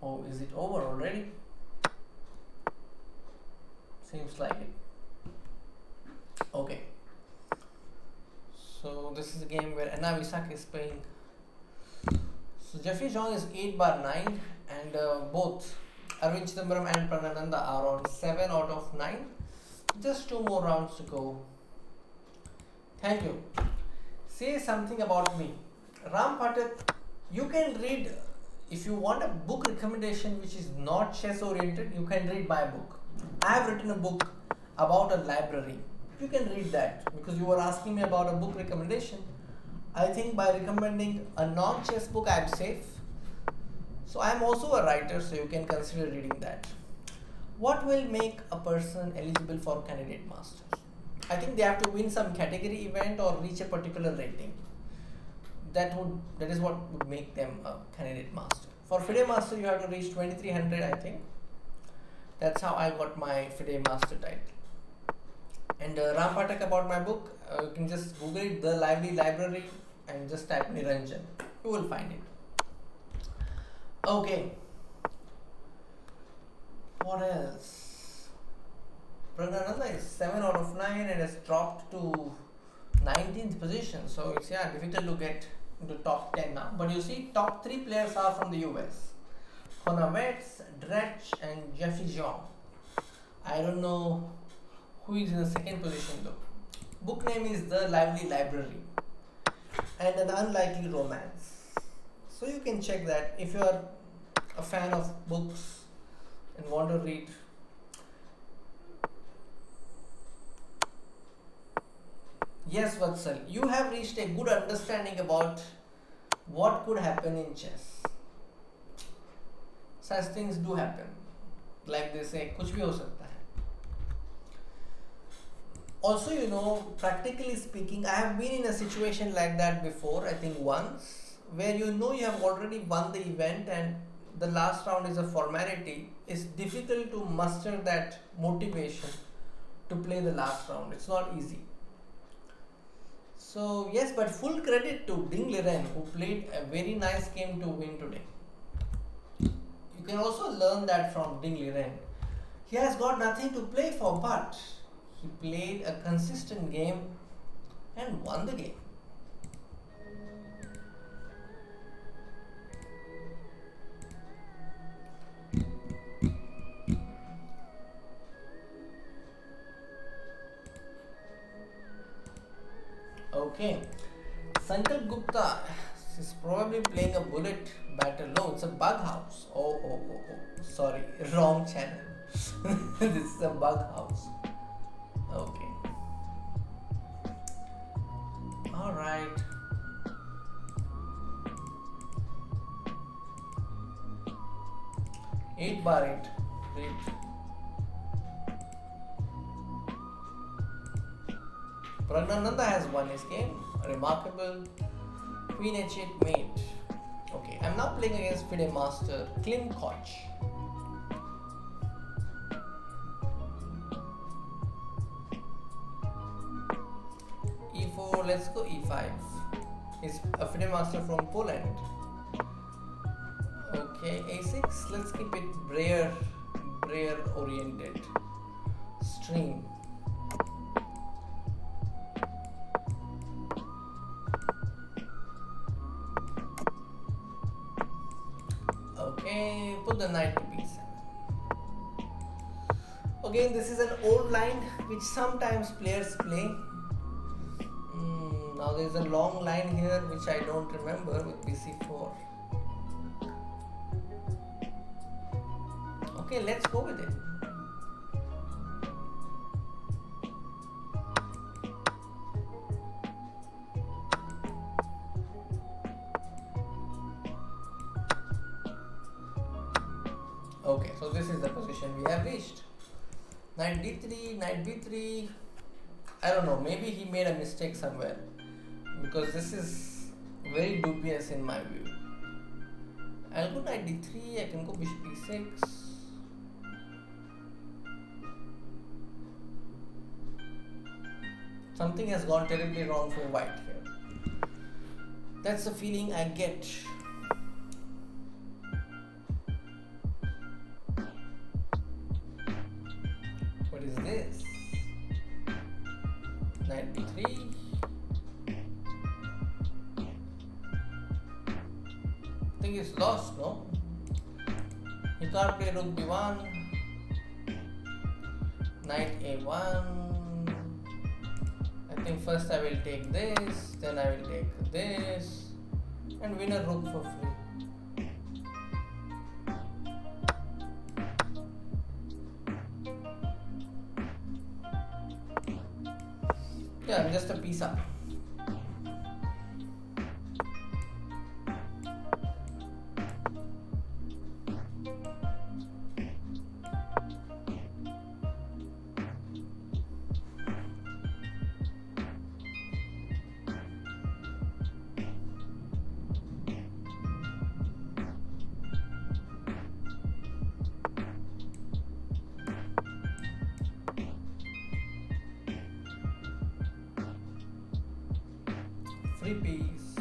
Oh, is it over already? Seems like it. Okay. So this is a game where Anna Visak is playing. So Jeffrey Zhong is 8/9 and both Arvind Chidambaram and Praggnanandhaa are on 7 out of 9. Just 2 more rounds to go. Thank you. Say something about me. Ram Pathak, you can read. If you want a book recommendation which is not chess oriented, you can read my book. I have written a book about a library. You can read that because you were asking me about a book recommendation. I think by recommending a non-chess book, I am safe. So I am also a writer, so you can consider reading that. What will make a person eligible for candidate masters? I think they have to win some category event or reach a particular rating. That is what would make them a candidate master. For FIDE master, you have to reach 2300, I think. That's how I got my FIDE master title. And Ram Pathak about my book, you can just Google it, The Lively Library, and just type Niranjan. You will find it. Okay. What else? Praggnanandhaa is 7 out of 9 and has dropped to 19th position. So it's difficult to get into top 10 now. But you see, top 3 players are from the US. Konavets, Dretch and Jeffrey Zhong. I don't know who is in the second position though. Book name is The Lively Library and An Unlikely Romance. So you can check that if you are a fan of books and want to read. Yes, Vatsal, you have reached a good understanding about what could happen in chess. Such things do happen. Like they say, कुछ भी हो सकता है. Also, practically speaking, I have been in a situation like that before, I think once, where you have already won the event and the last round is a formality. It's difficult to muster that motivation to play the last round. It's not easy. So, yes, but full credit to Ding Liren, who played a very nice game to win today. You can also learn that from Ding Liren. He has got nothing to play for, but he played a consistent game and won the game. Okay, Sankalp Gupta is probably playing a bullet battle. No, it's a bug house. Oh. Sorry, wrong channel. This is a bug house. Okay. Alright. Eight bar eight. Great. Praggnanandhaa has won his game. Remarkable. Queen h8 mate. Okay, I'm now playing against FIDE master Klim Koch. e4, let's go e5. He's a FIDE master from Poland. Okay, a6, let's keep it Breyer oriented. Stream. Okay, put the knight to b7. Again, this is an old line which sometimes players play. Now there is a long line here which I don't remember with bc4. Okay, let's go with it. Okay, so this is the position we have reached. Knight d3, knight b3. I don't know, maybe he made a mistake somewhere, because this is very dubious in my view. I'll go knight d3, I can go bishop e6. Something has gone terribly wrong for white here. That's the feeling I get. What is this? Knight b3. I think it's lost, no? He can't play rook b1. Knight a1. I think first I will take this, then I will take this, and win a rook for free. Yeah, I'm just a piece up. Free piece.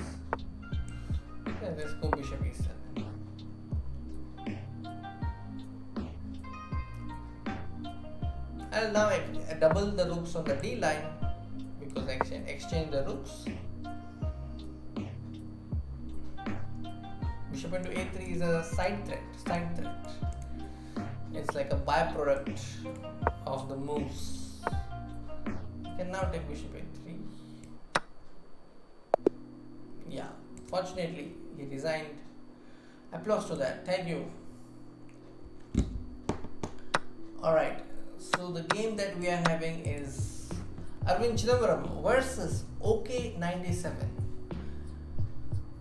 Okay, let's go bishop e7. I'll now double the rooks on the d line, because I can exchange the rooks. Bishop into a3 is a side threat. It's like a byproduct of the moves. You can now take bishop a3. Yeah, fortunately he resigned. Applause to that. Thank you. Alright, so the game that we are having is Arvind Chidambaram versus OK97.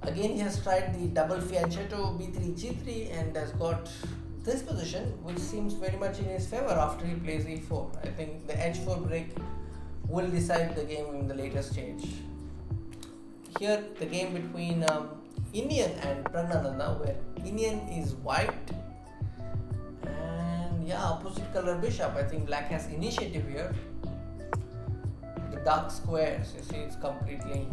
Again, he has tried the double fianchetto b3 g3 and has got this position, which seems very much in his favor after he plays e4. I think the h4 break will decide the game in the later stage. Here, the game between Indian and Praggnanandhaa, where Indian is white and yeah, opposite color bishop. I think black has initiative here. The dark squares, you see, it's completely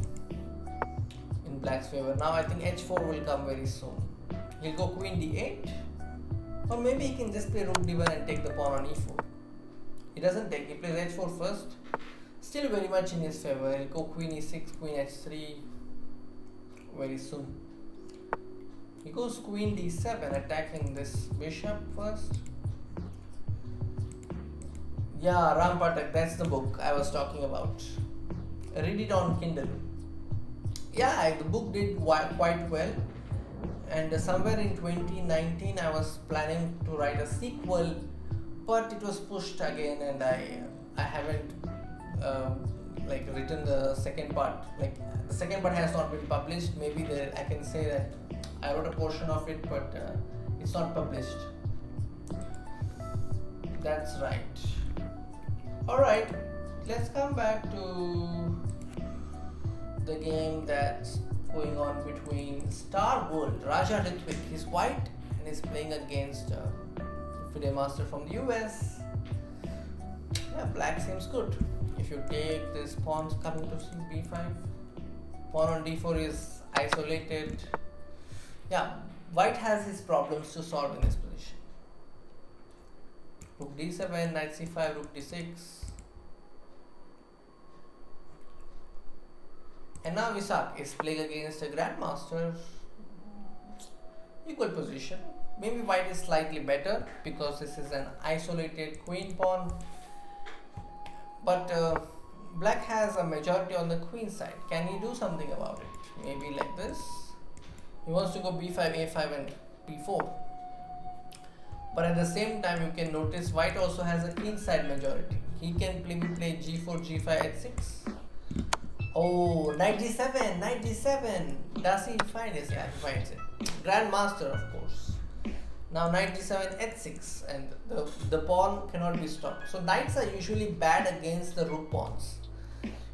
in black's favor. Now I think h4 will come very soon. He'll go queen d8, or maybe he can just play rook d1 and take the pawn on e4. He doesn't take, he plays h4 first. Still very much in his favor. He'll go queen e6, queen h3 very soon. He goes queen d7, attacking this bishop first. Yeah, Ram Patak, that's the book I was talking about. Read it on Kindle. Yeah, the book did quite well. And somewhere in 2019 I was planning to write a sequel, but it was pushed again, and I haven't written the second part. Like, the second part has not been published. Maybe I can say that I wrote a portion of it, but it's not published. That's right. Alright, let's come back to the game that's going on between Star World, Raja Ritwik. He's white and he's playing against FIDE Master from the US. Yeah, black seems good. If you take this pawn coming to b5, pawn on d4 is isolated. Yeah, white has his problems to solve in this position. Rook d7, knight c5, rook d6. And now Isak is playing against a grandmaster. Equal position. Maybe white is slightly better because this is an isolated queen pawn. But black has a majority on the queen side. Can he do something about it? Maybe like this. He wants to go b5, a5 and b4. But at the same time, you can notice white also has a king side majority. He can play g4, g5, h6. Oh, knight d7, knight d7. Does he find it? Yeah, he finds it. Grandmaster, of course. Now knight d7, h6, and the pawn cannot be stopped. So knights are usually bad against the rook pawns,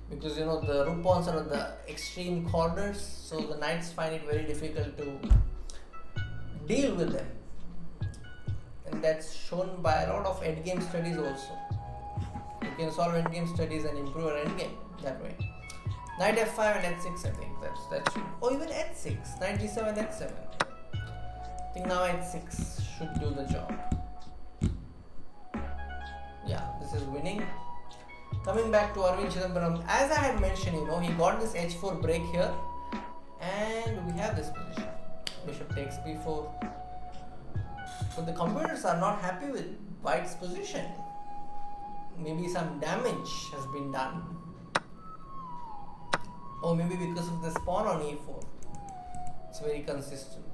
because you know the rook pawns are on the extreme corners. So the knights find it very difficult to deal with them, and that's shown by a lot of endgame studies also. You can solve endgame studies and improve your endgame that way. Knight f5 and h6, I think that's or even h6, knight d7, h7. I think now h6 should do the job. Yeah, this is winning. Coming back to Arvind Chidambaram, as I had mentioned, he got this h4 break here, and we have this position. Bishop takes b4. So the computers are not happy with white's position. Maybe some damage has been done. Or maybe because of this pawn on e4. It's very consistent.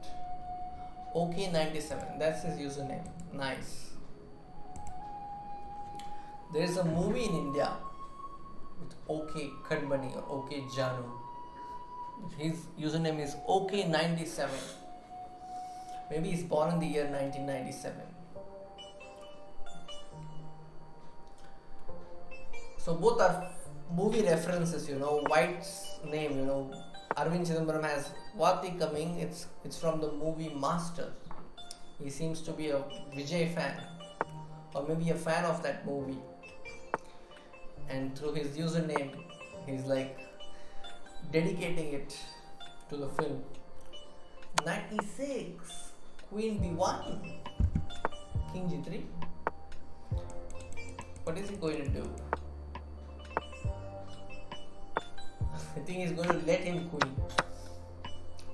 OK97, that's his username. Nice. There is a movie in India with OK Kadbani or OK Janu. His username is OK97. Maybe he's born in the year 1997. So both are movie references, White's name, Arvind Chidambaram has Vati coming, it's from the movie Master. He seems to be a Vijay fan, or maybe a fan of that movie. And through his username, he's like dedicating it to the film. Knight e6, queen b1, king g3. What is he going to do? I think he's going to let him queen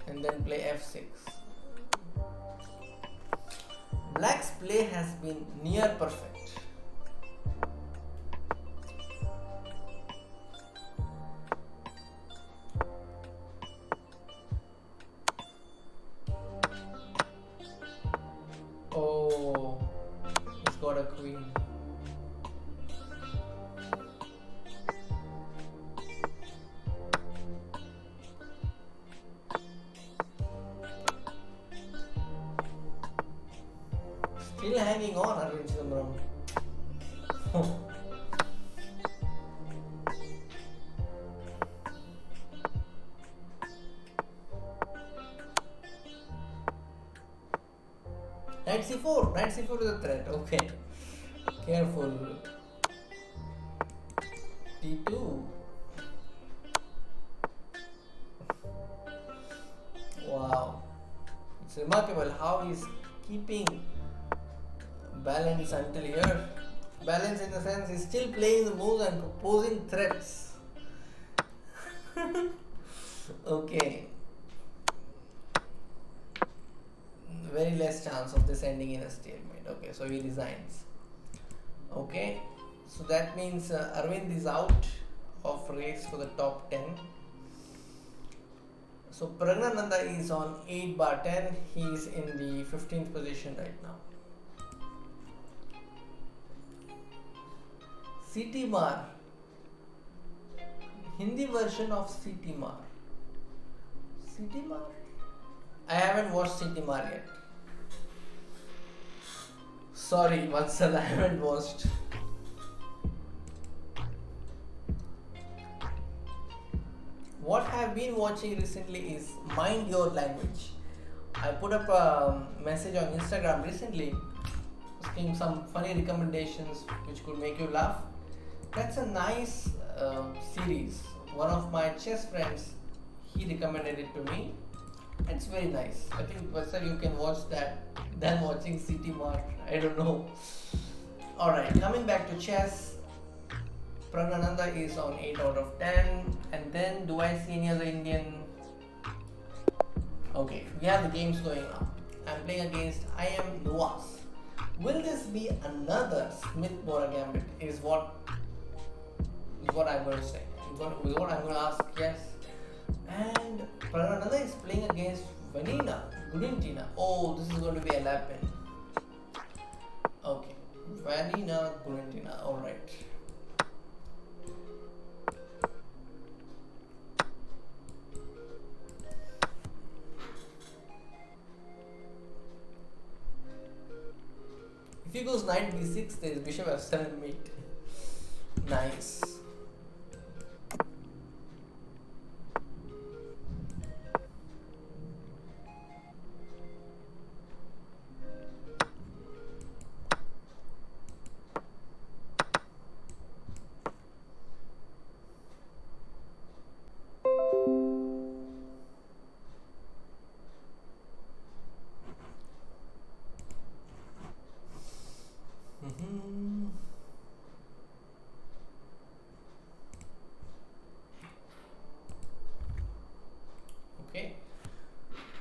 and then play f6. Black's play has been near perfect. Oh, he's got a queen. Still hanging on, Arvind Chidambaram. Knight c4. Knight c4 is a threat. Okay. Careful. d2. Wow. It's remarkable how he's keeping balance until here. Balance in the sense he's still playing the moves and proposing threats. Okay. Very less chance of this ending in a stalemate. Okay, so he resigns. Okay, so that means Arvind is out of race for the top 10. So Praggnanandhaa is on 8 bar 10. He is in the 15th position right now. CT Mar. Hindi version of CT Mar. CT Mar? I haven't watched CT Mar yet. Sorry, Vatsal, I haven't watched. What I've been watching recently is Mind Your Language. I put up a message on Instagram recently asking some funny recommendations which could make you laugh. That's a nice series. One of my chess friends, he recommended it to me. It's very nice. I think Vatsal, you can watch that than watching CT Mart. I don't know. Alright, coming back to chess. Praggnanandhaa is on 8 out of 10. And then, do I see any other Indian? Okay, we have the games going on. I'm playing against I am Nuwas. Will this be another Smith-Bora gambit? Is what I'm going to say. Is what I'm going to ask, yes. And Praggnanandhaa is playing against Vanina Gudintina. Oh, this is going to be a lap in. Okay, Vanina Gudintina. Alright. If he goes knight b6, there is bishop f7 mate. Nice. Okay,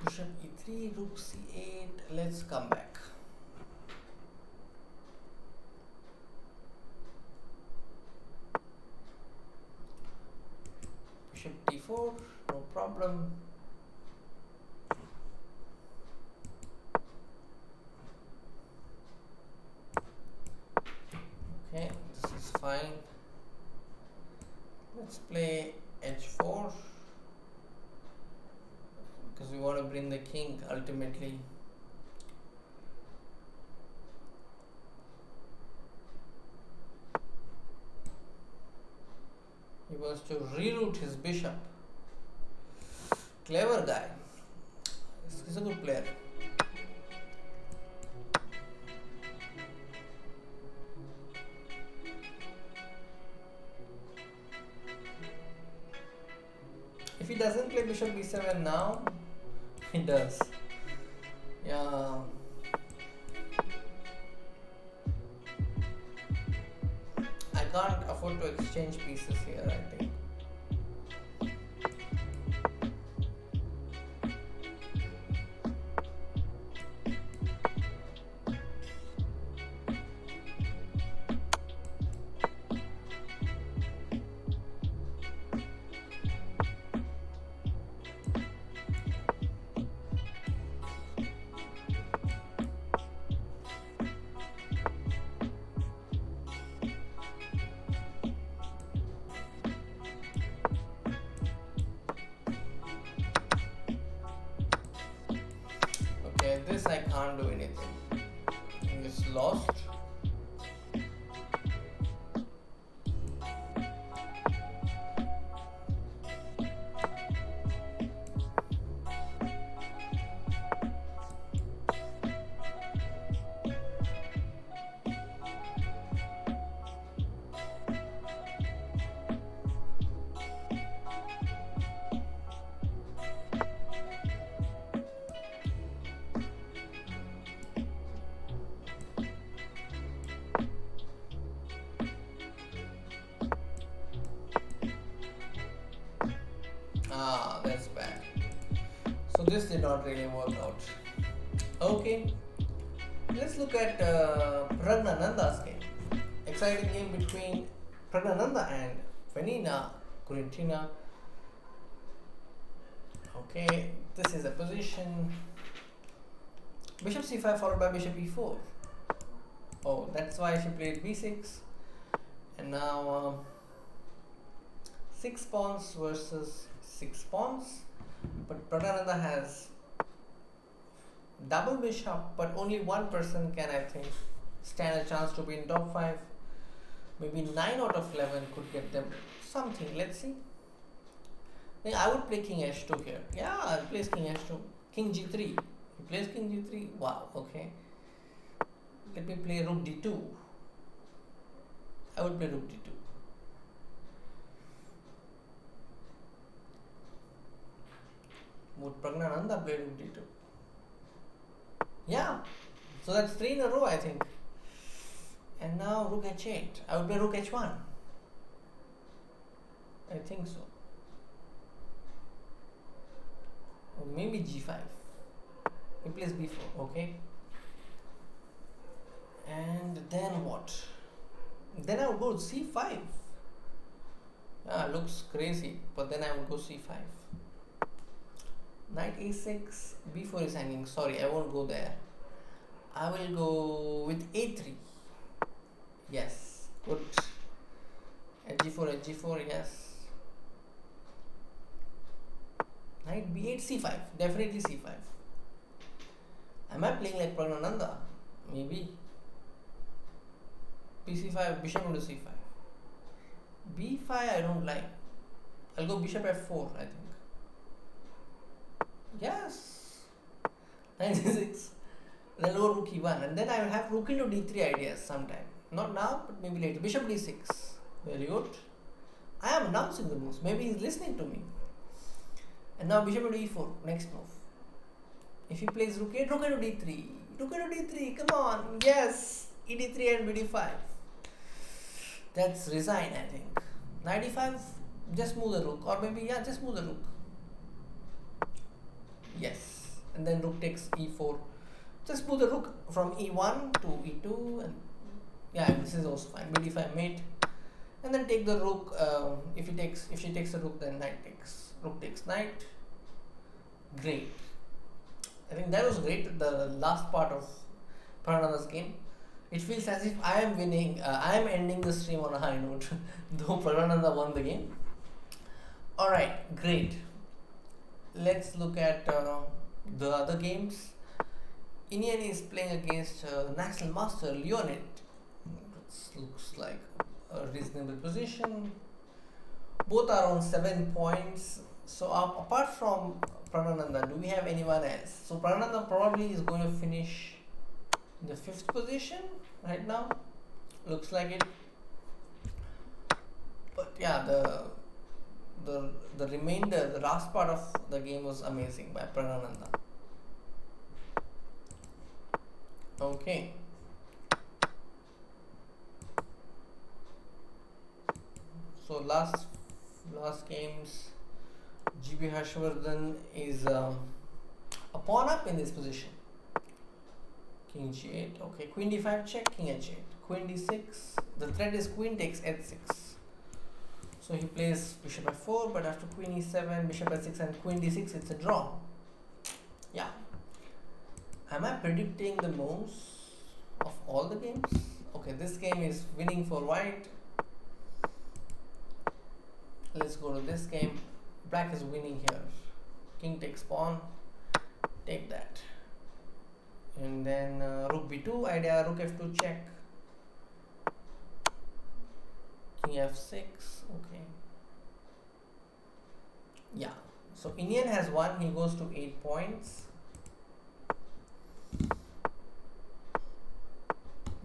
bishop e3, rook c8. Let's come back. Bishop d4, no problem. Okay, this is fine. Let's play h4 because we want to bring the king ultimately. He wants to reroute his bishop. Clever guy. He's a good player. If he doesn't play bishop b7 now, he does. Yeah. I can't afford to exchange pieces here, I think. This I can't do anything. It's lost. Ah, that's bad. So this did not really work out. Okay, let's look at Praggnanandhaa's game. Exciting game between Praggnanandhaa and Vanina Kurintina. Okay, this is a position. Bishop c5 followed by bishop e4. Oh, that's why she played b6. And now 6 pawns versus 6 pawns. But Praggnanandhaa has double bishop, but only one person can, I think, stand a chance to be in top 5. Maybe 9 out of 11 could get them something. Let's see. I would play king h2 here. Yeah, I'll play king h2. King g3. He plays king g3. Wow, okay. Let me play rook d2. I would play rook d2. Would Praggnanandhaa play rook d2? Yeah. So that's 3 in a row, I think. And now rook h8. I would play rook h1. I think so. Or maybe g5. He plays b4. Okay. And then what? Then I would go c5. Yeah, looks crazy. But then I would go c5. Knight a6. b4 is hanging. Sorry, I won't go there. I will go with a3. Yes. Good. H g4, yes. Knight b8, c5. Definitely c5. Am I playing like Praggnanandhaa? Maybe. bc5, bishop into c5. b5 I don't like. I'll go bishop f4, I think. Yes. Knight c6. Then go rook e1. And then I will have rook into d3 ideas sometime. Not now, but maybe later. Bishop d6. Very good. I am announcing the moves. Maybe he's listening to me. And now bishop into e4. Next move. If he plays rook 8, rook into d3. Rook into d3. Come on. Yes. e d3 and bd5. That's resign, I think. Knight e5. Just move the rook. Or maybe, yeah, just move the rook. Yes. And then rook takes e4. Just move the rook from e1 to e2. And yeah, this is also fine. bd5 mate. And then take the rook. If she takes the rook, then knight takes. Rook takes knight. Great. I think that was great. The last part of Praggnanandhaa's game. It feels as if I am winning. I am ending the stream on a high note, though Praggnanandhaa won the game. All right, great. Let's look at the other games. Indian is playing against national master Leonid. It looks like a reasonable position. Both are on 7 points. So apart from Praggnanandhaa, do we have anyone else? So Praggnanandhaa probably is going to finish in the 5th position right now. Looks like it. But yeah, the remainder, the last part of the game was amazing by Praggnanandhaa. Okay. So last games, GB Harshvardhan is a pawn up in this position. King g8. Okay, queen d5 check, king h8. Queen d6. The threat is queen takes h6. So he plays bishop f4, but after queen e7, bishop h6 and queen d6, it's a draw. Yeah. Am I predicting the moves of all the games? Okay, this game is winning for white. Let's go to this game. Black is winning here. King takes pawn. Take that. And then rook b2 idea, rook f2 check. King f6. Okay. Yeah. So Indian has won. He goes to 8 points.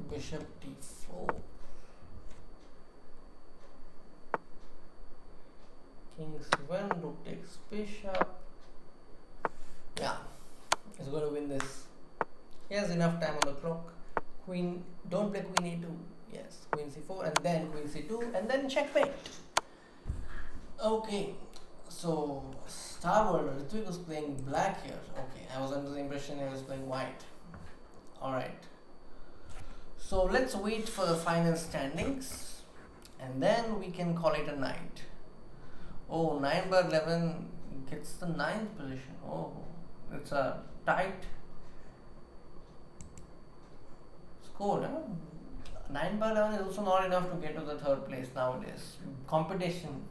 Bishop d4. King c1, rook takes bishop. Yeah, he's going to win this. He has enough time on the clock. Queen, don't play queen a2. Yes, queen c4 and then queen c2 and then checkmate. Okay, So, Star Wars, Ritwik was playing black here. Okay, I was under the impression he was playing white. Alright. So, let's wait for the final standings and then we can call it a night. Oh, 9 by 11 gets the ninth position. Oh, it's a tight score. Huh? 9 by 11 is also not enough to get to the third place nowadays. Competition.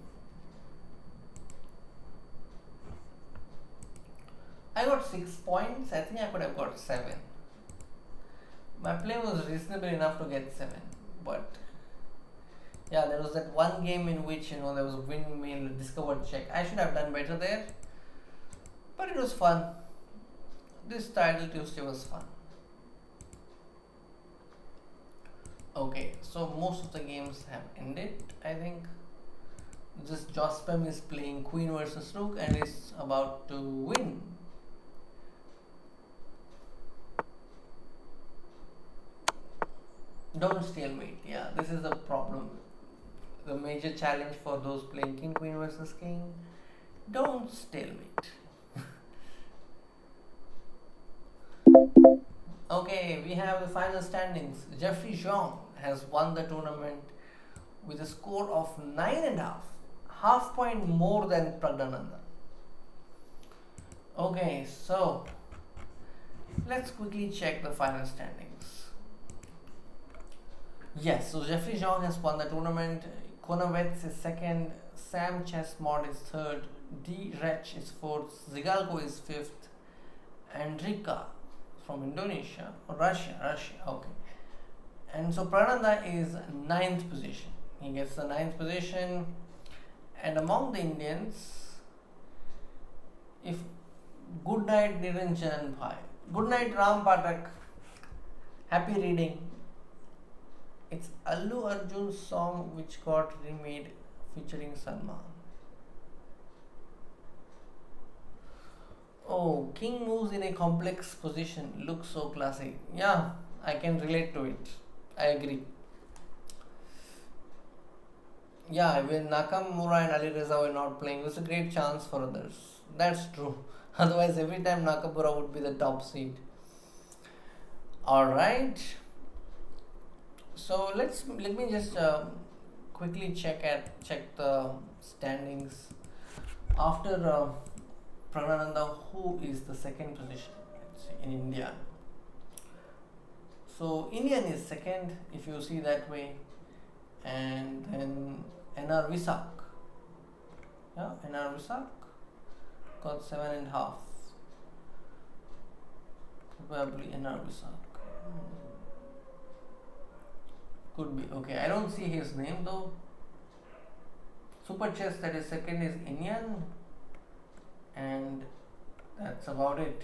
I got 6 points. I think I could have got 7. My play was reasonable enough to get 7. But yeah, there was that one game in which there was a windmill discovered check. I should have done better there. But it was fun. This title Tuesday was fun. Okay, so most of the games have ended, I think. This Jospem is playing Queen versus Rook and is about to win. Don't stalemate. Yeah, this is the problem. The major challenge for those playing King Queen versus King. Don't stalemate. Okay, we have the final standings. Jeffrey Zhang has won the tournament with a score of 9.5, half point more than Praggnanandhaa. Okay, so let's quickly check the final standings. Yes, so Jeffrey Zhang has won the tournament. Konavets is second, Sam Chessmod is third, D. Rech is fourth, Zigalko is fifth, and Rika from Indonesia, or Russia, okay. And so Praggnanandhaa is ninth position. He gets the ninth position. And among the Indians, if good night Niranjan Bhai, good night Ram Patak, happy reading. It's Allu Arjun's song which got remade featuring Salman. Oh, king moves in a complex position. Looks so classic. Yeah, I can relate to it. I agree. Yeah, when Nakamura and Ali Reza were not playing, it was a great chance for others. That's true. Otherwise, every time Nakamura would be the top seed. Alright. So let me just quickly check the standings after Praggnanandhaa, who is the second position in India. So Indian is second, if you see that way, and then NR Visak. Yeah, NR Visak got 7.5. Probably NR Visak. Could be. Okay, I don't see his name though. Super Chess, that is second, is Indian, and that's about it.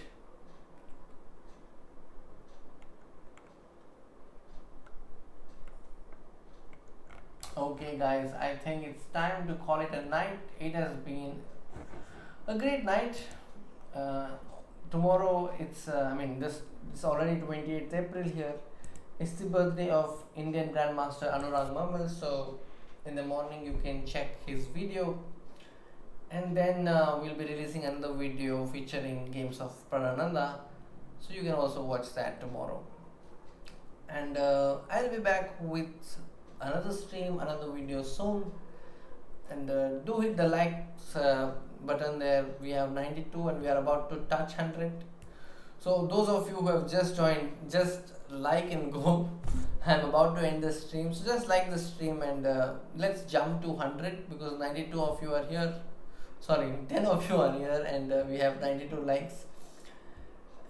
Okay guys, I think it's time to call it a night. It has been a great night. Tomorrow it's it's already 28th April here. It's the birthday of Indian Grandmaster Anurag Mamal, so in the morning you can check his video, and then we'll be releasing another video featuring games of Praggnanandhaa, so you can also watch that tomorrow. And I'll be back with another stream, another video soon, and do hit the likes button there. We have 92 and we are about to touch 100. So those of you who have just joined, just like and go. I'm about to end the stream, so just like the stream and let's jump to 100, because 92 of you are here. Sorry, 10 of you are here, and we have 92 likes.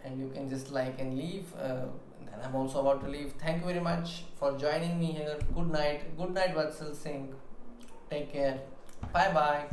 And you can just like and leave. And I'm also about to leave. Thank you very much for joining me here. Good night. Good night, Vatsal Singh. Take care. Bye bye.